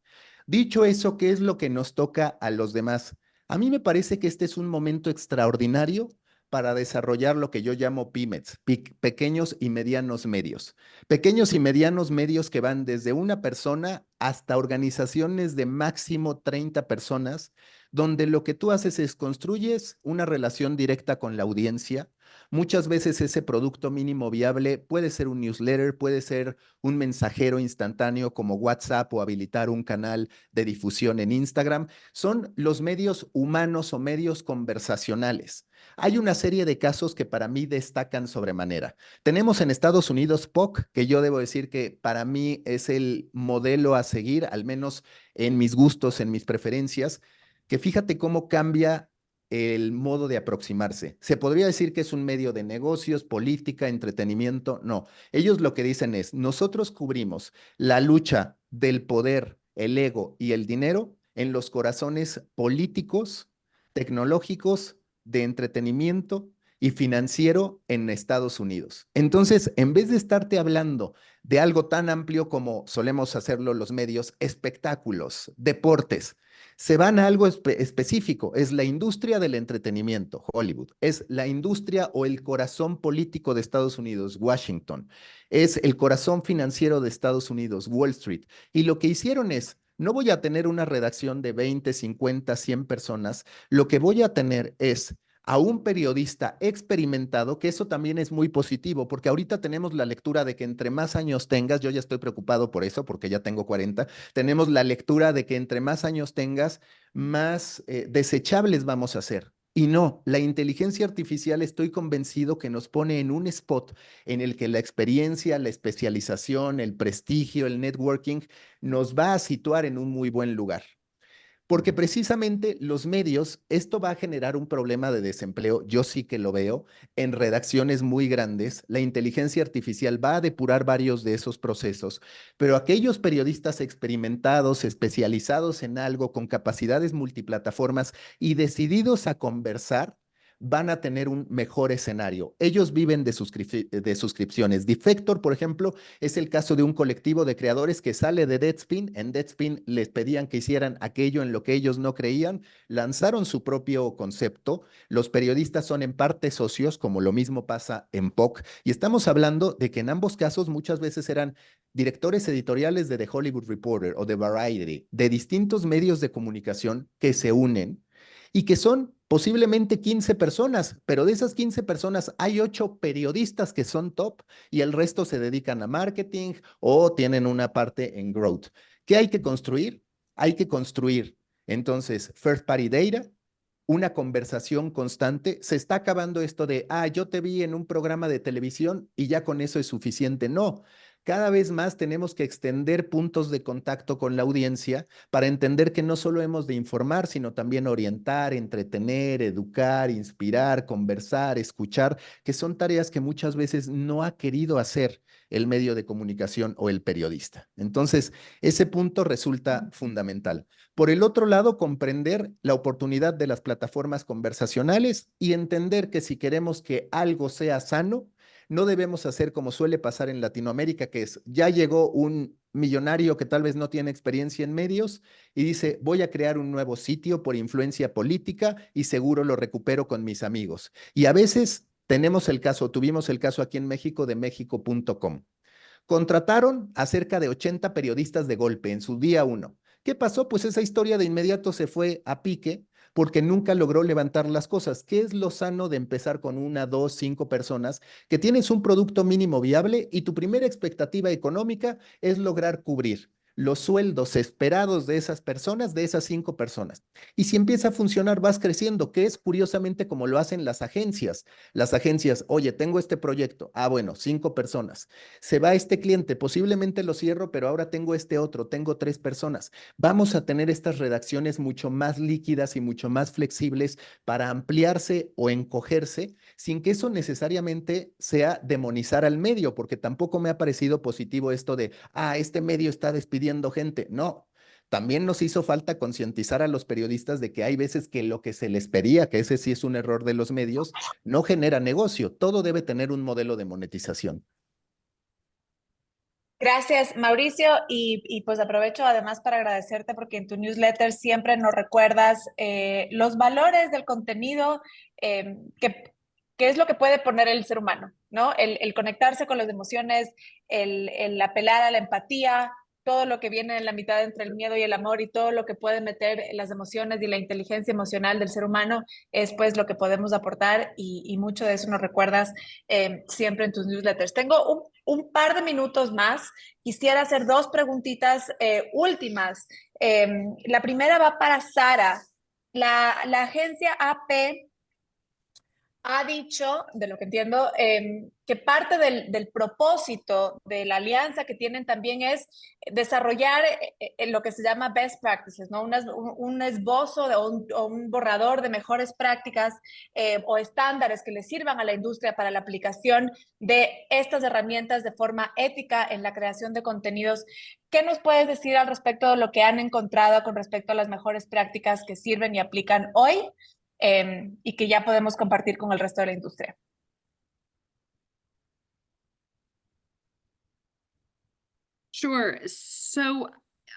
Dicho eso, ¿qué es lo que nos toca a los demás? A mí me parece que este es un momento extraordinario para desarrollar lo que yo llamo pymes, pequeños y medianos medios. Pequeños y medianos medios que van desde una persona hasta organizaciones de máximo 30 personas, donde lo que tú haces es construyes una relación directa con la audiencia. Muchas veces ese producto mínimo viable puede ser un newsletter, puede ser un mensajero instantáneo como WhatsApp o habilitar un canal de difusión en Instagram. Son los medios humanos o medios conversacionales. Hay una serie de casos que para mí destacan sobremanera. Tenemos en Estados Unidos POC, que yo debo decir que para mí es el modelo a seguir, al menos en mis gustos, en mis preferencias, que fíjate cómo cambia el modo de aproximarse. Se podría decir que es un medio de negocios, política, entretenimiento. No, ellos lo que dicen es, nosotros cubrimos la lucha del poder, el ego y el dinero en los corazones políticos, tecnológicos, de entretenimiento y financiero en Estados Unidos. Entonces, en vez de estarte hablando de algo tan amplio como solemos hacerlo los medios, espectáculos, deportes, se van a algo específico. Es la industria del entretenimiento, Hollywood. Es la industria o el corazón político de Estados Unidos, Washington. Es el corazón financiero de Estados Unidos, Wall Street. Y lo que hicieron es, no voy a tener una redacción de 20, 50, 100 personas. Lo que voy a tener es a un periodista experimentado, que eso también es muy positivo, porque ahorita tenemos la lectura de que entre más años tengas, yo ya estoy preocupado por eso, porque ya tengo 40, tenemos la lectura de que entre más años tengas, más desechables vamos a ser. Y no, la inteligencia artificial estoy convencido que nos pone en un spot en el que la experiencia, la especialización, el prestigio, el networking nos va a situar en un muy buen lugar. Porque precisamente los medios, esto va a generar un problema de desempleo, yo sí que lo veo, en redacciones muy grandes, la inteligencia artificial va a depurar varios de esos procesos, pero aquellos periodistas experimentados, especializados en algo, con capacidades multiplataformas y decididos a conversar, van a tener un mejor escenario. Ellos viven de suscripciones. Defector, por ejemplo, es el caso de un colectivo de creadores que sale de Deadspin. En Deadspin les pedían que hicieran aquello en lo que ellos no creían, lanzaron su propio concepto. Los periodistas son en parte socios, como lo mismo pasa en POC, y estamos hablando de que en ambos casos muchas veces eran directores editoriales de The Hollywood Reporter o de Variety, de distintos medios de comunicación que se unen y que son posiblemente 15 personas, pero de esas 15 personas hay 8 periodistas que son top y el resto se dedican a marketing o tienen una parte en growth. ¿Qué hay que construir? Hay que construir, entonces, first party data, una conversación constante. Se está acabando esto de, yo te vi en un programa de televisión y ya con eso es suficiente. No, cada vez más tenemos que extender puntos de contacto con la audiencia para entender que no solo hemos de informar, sino también orientar, entretener, educar, inspirar, conversar, escuchar, que son tareas que muchas veces no ha querido hacer el medio de comunicación o el periodista. Entonces, ese punto resulta fundamental. Por el otro lado, comprender la oportunidad de las plataformas conversacionales y entender que si queremos que algo sea sano, no debemos hacer como suele pasar en Latinoamérica, que es, ya llegó un millonario que tal vez no tiene experiencia en medios y dice, voy a crear un nuevo sitio por influencia política y seguro lo recupero con mis amigos. Y a veces tuvimos el caso aquí en México de México.com. Contrataron a cerca de 80 periodistas de golpe en su día 1. ¿Qué pasó? Pues esa historia de inmediato se fue a pique porque nunca logró levantar las cosas. ¿Qué es lo sano de empezar con 1, 2, 5 personas que tienes un producto mínimo viable y tu primera expectativa económica es lograr cubrir los sueldos esperados de esas personas, de esas 5 personas? Y si empieza a funcionar, vas creciendo, que es curiosamente como lo hacen las agencias. Las agencias, oye, tengo este proyecto. Bueno, 5 personas. Se va este cliente, posiblemente lo cierro, pero ahora tengo este otro, tengo 3 personas. Vamos a tener estas redacciones mucho más líquidas y mucho más flexibles para ampliarse o encogerse, sin que eso necesariamente sea demonizar al medio, porque tampoco me ha parecido positivo esto de, este medio está despidiendo gente. No. También nos hizo falta concientizar a los periodistas de que hay veces que lo que se les pedía, que ese sí es un error de los medios, no genera negocio. Todo debe tener un modelo de monetización. Gracias, Mauricio, y pues aprovecho además para agradecerte porque en tu newsletter siempre nos recuerdas los valores del contenido, que es lo que puede poner el ser humano, ¿no? El conectarse con las emociones, el apelar a la empatía, todo lo que viene en la mitad entre el miedo y el amor y todo lo que puede meter las emociones y la inteligencia emocional del ser humano es pues lo que podemos aportar y mucho de eso nos recuerdas siempre en tus newsletters. Tengo un par de minutos más. Quisiera hacer 2 preguntitas últimas. La primera va para Sara. La agencia AP ha dicho, de lo que entiendo, que parte del propósito de la alianza que tienen también es desarrollar lo que se llama best practices, ¿no? Un esbozo o un borrador de mejores prácticas o estándares que le sirvan a la industria para la aplicación de estas herramientas de forma ética en la creación de contenidos. ¿Qué nos puedes decir al respecto de lo que han encontrado con respecto a las mejores prácticas que sirven y aplican hoy? Y que ya podemos compartir con el resto de la industria. Sure. So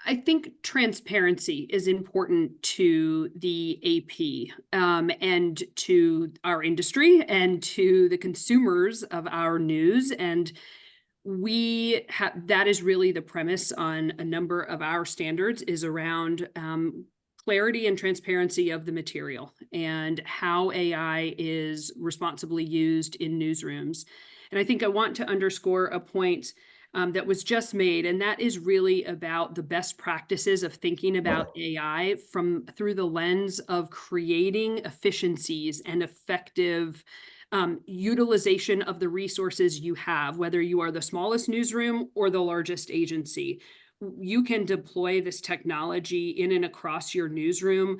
I think transparency is important to the AP and to our industry and to the consumers of our news. And that is really the premise on a number of our standards, is around clarity and transparency of the material and how AI is responsibly used in newsrooms. And I think I want to underscore a point that was just made, and that is really about the best practices of thinking about AI through the lens of creating efficiencies and effective utilization of the resources you have, whether you are the smallest newsroom or the largest agency. You can deploy this technology in and across your newsroom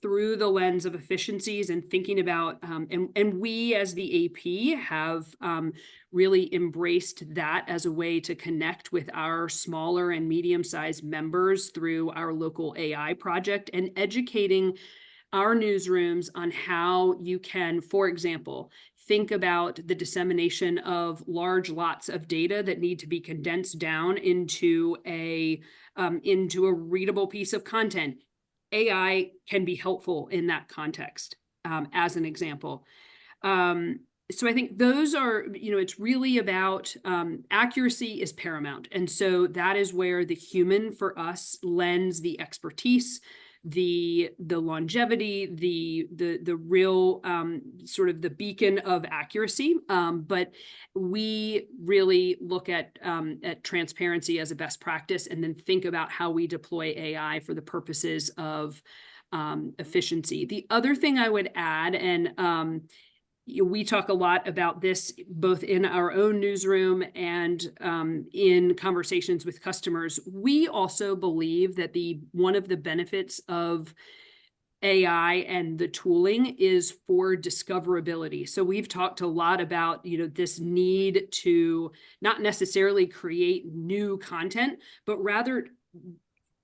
through the lens of efficiencies and thinking about, and we as the AP have really embraced that as a way to connect with our smaller and medium-sized members through our local AI project and educating our newsrooms on how you can, for example, think about the dissemination of large lots of data that need to be condensed down into a readable piece of content. AI can be helpful in that context, as an example. So I think those are, it's really about accuracy is paramount. And so that is where the human for us lends the expertise, the longevity, the real sort of the beacon of accuracy. But we really look at transparency as a best practice, and then think about how we deploy AI for the purposes of efficiency. The other thing I would add, and we talk a lot about this both in our own newsroom and in conversations with customers. We also believe that one of the benefits of AI and the tooling is for discoverability. So we've talked a lot about, this need to not necessarily create new content, but rather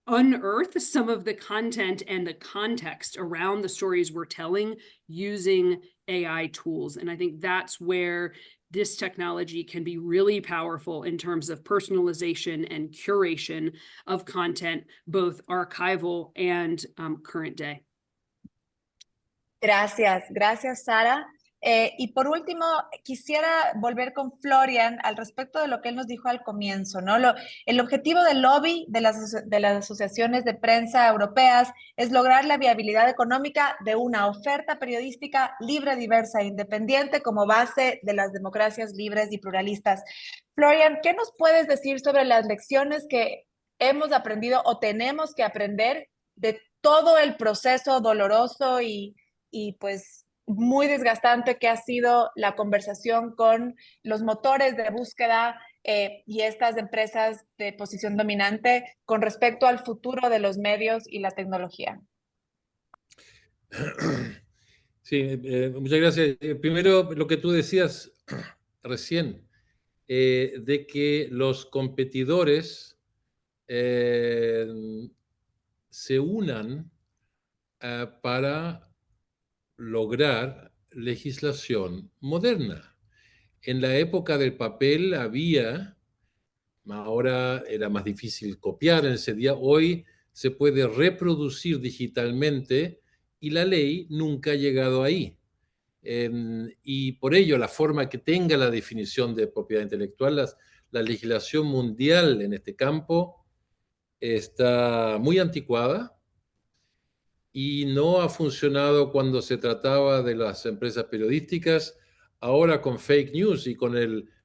unearth some of the content and the context around the stories we're telling using AI tools. And I think that's where this technology can be really powerful in terms of personalization and curation of content, both archival and current day. Gracias, Sara. Y por último, quisiera volver con Florian al respecto de lo que él nos dijo al comienzo, ¿no? El objetivo del lobby de las asociaciones de prensa europeas es lograr la viabilidad económica de una oferta periodística libre, diversa e independiente como base de las democracias libres y pluralistas. Florian, ¿qué nos puedes decir sobre las lecciones que hemos aprendido o tenemos que aprender de todo el proceso doloroso y pues muy desgastante que ha sido la conversación con los motores de búsqueda y estas empresas de posición dominante con respecto al futuro de los medios y la tecnología? Sí, muchas gracias. Primero, lo que tú decías recién, de que los competidores se unan para lograr legislación moderna. En la época del papel ahora era más difícil copiar en ese día, hoy se puede reproducir digitalmente y la ley nunca ha llegado ahí. Y por ello la forma que tenga la definición de propiedad intelectual, la legislación mundial en este campo está muy anticuada y no ha funcionado cuando se trataba de las empresas periodísticas. Ahora con fake news y con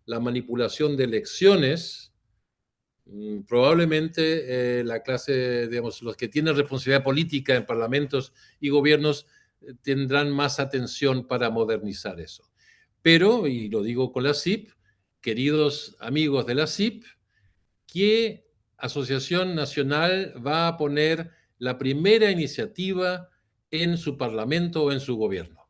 la manipulación de elecciones, probablemente la clase, digamos, los que tienen responsabilidad política en parlamentos y gobiernos tendrán más atención para modernizar eso. Pero, y lo digo con la CIP, queridos amigos de la CIP, ¿qué asociación nacional va a poner la primera iniciativa en su parlamento o en su gobierno?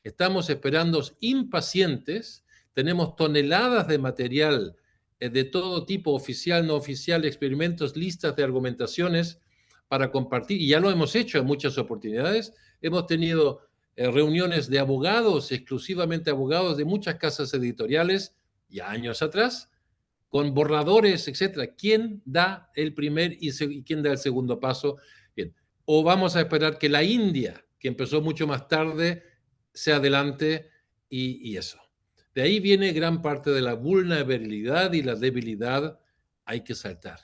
Estamos esperando impacientes, tenemos toneladas de material de todo tipo, oficial, no oficial, experimentos, listas de argumentaciones para compartir, y ya lo hemos hecho en muchas oportunidades. Hemos tenido reuniones de abogados, exclusivamente abogados de muchas casas editoriales, ya años atrás, con borradores, etcétera. ¿Quién da el primer y quién da el segundo paso? Bien. O vamos a esperar que la India, que empezó mucho más tarde, se adelante y eso. De ahí viene gran parte de la vulnerabilidad y la debilidad. Hay que saltar.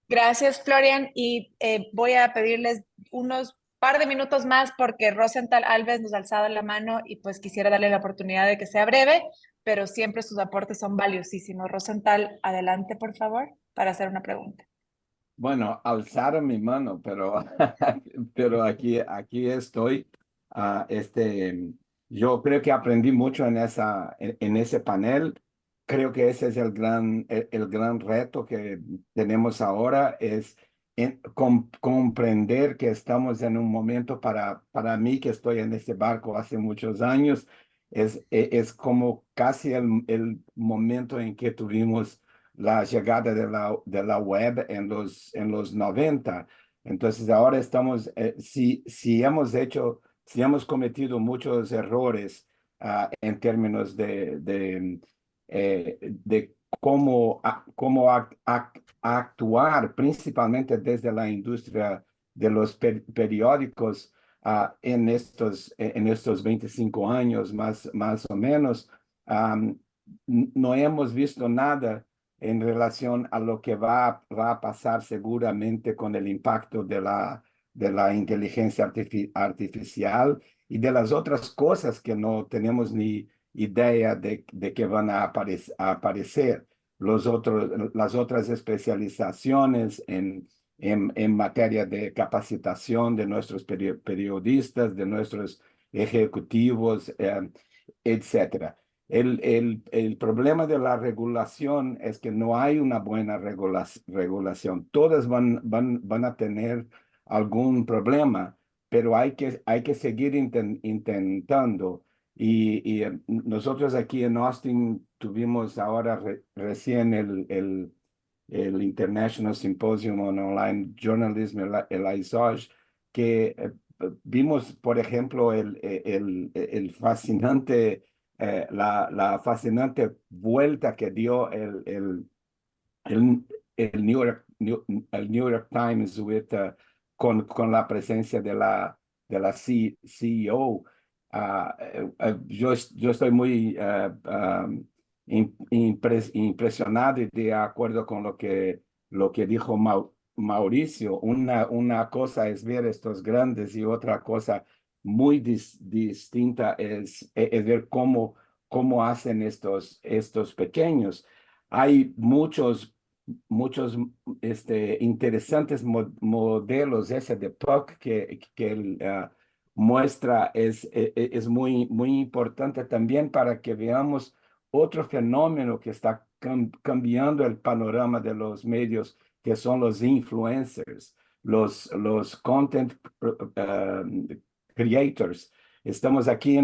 Gracias, Florian. Y voy a pedirles unos par de minutos más porque Rosenthal Alves nos ha alzado la mano y pues quisiera darle la oportunidad de que sea breve, pero siempre sus aportes son valiosísimos. Rosenthal, adelante, por favor, para hacer una pregunta. Bueno, alzaron mi mano, pero, pero aquí estoy. Yo creo que aprendí mucho en ese panel. Creo que ese es el gran reto que tenemos ahora, es comprender que estamos en un momento para mí, que estoy en este barco hace muchos años, es como casi el momento en que tuvimos la llegada de la web en los 90. Entonces ahora estamos, si hemos cometido muchos errores en términos de cómo actuar, principalmente desde la industria de los periódicos en estos 25 años más o menos, no hemos visto nada en relación a lo que va a pasar seguramente con el impacto de la inteligencia artificial y de las otras cosas que no tenemos ni idea de que van a aparecer. Las otras especializaciones en materia de capacitación de nuestros periodistas, de nuestros ejecutivos, etcétera. El problema de la regulación es que no hay una buena regulación. Todas van a tener algún problema, pero hay que seguir intentando. Y nosotros aquí en Austin tuvimos ahora recién el International Symposium on Online Journalism, el ISOJ, que vimos, por ejemplo, el fascinante la fascinante vuelta que dio el New York Times con la presencia de la CEO. Yo estoy muy impresionado y de acuerdo con lo que dijo Mauricio. Una cosa es ver estos grandes y otra cosa muy distinta es ver cómo hacen estos pequeños. Hay muchos interesantes modelos. Ese de Puck que él muestra es muy importante también para que veamos otro fenómeno que está cambiando el panorama de los medios, que son los influencers, los content creators. Estamos aquí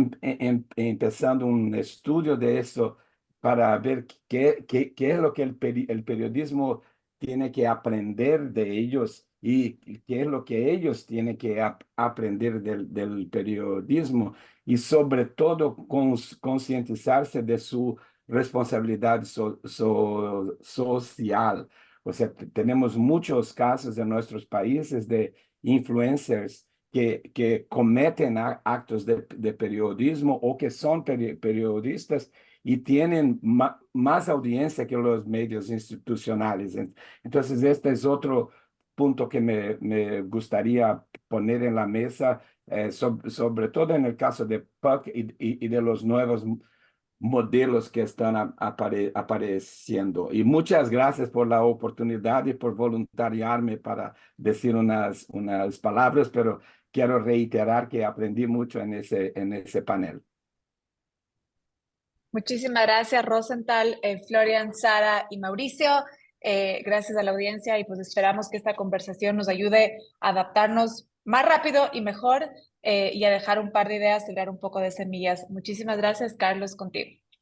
empezando un estudio de eso para ver qué es lo que el periodismo tiene que aprender de ellos y qué es lo que ellos tienen que aprender del periodismo, y sobre todo concientizarse de su responsabilidad social. O sea, tenemos muchos casos en nuestros países de influencers que cometen actos de periodismo o que son periodistas y tienen más audiencia que los medios institucionales. Entonces, este es otro punto que me gustaría poner en la mesa, sobre todo en el caso de Puck y de los nuevos modelos que están apareciendo. Y muchas gracias por la oportunidad y por voluntariarme para decir unas palabras, pero quiero reiterar que aprendí mucho en ese panel. Muchísimas gracias, Rosenthal, Florian, Sara y Mauricio. Gracias a la audiencia y pues esperamos que esta conversación nos ayude a adaptarnos más rápido y mejor y a dejar un par de ideas, sembrar un poco de semillas. Muchísimas gracias, Carlos, contigo.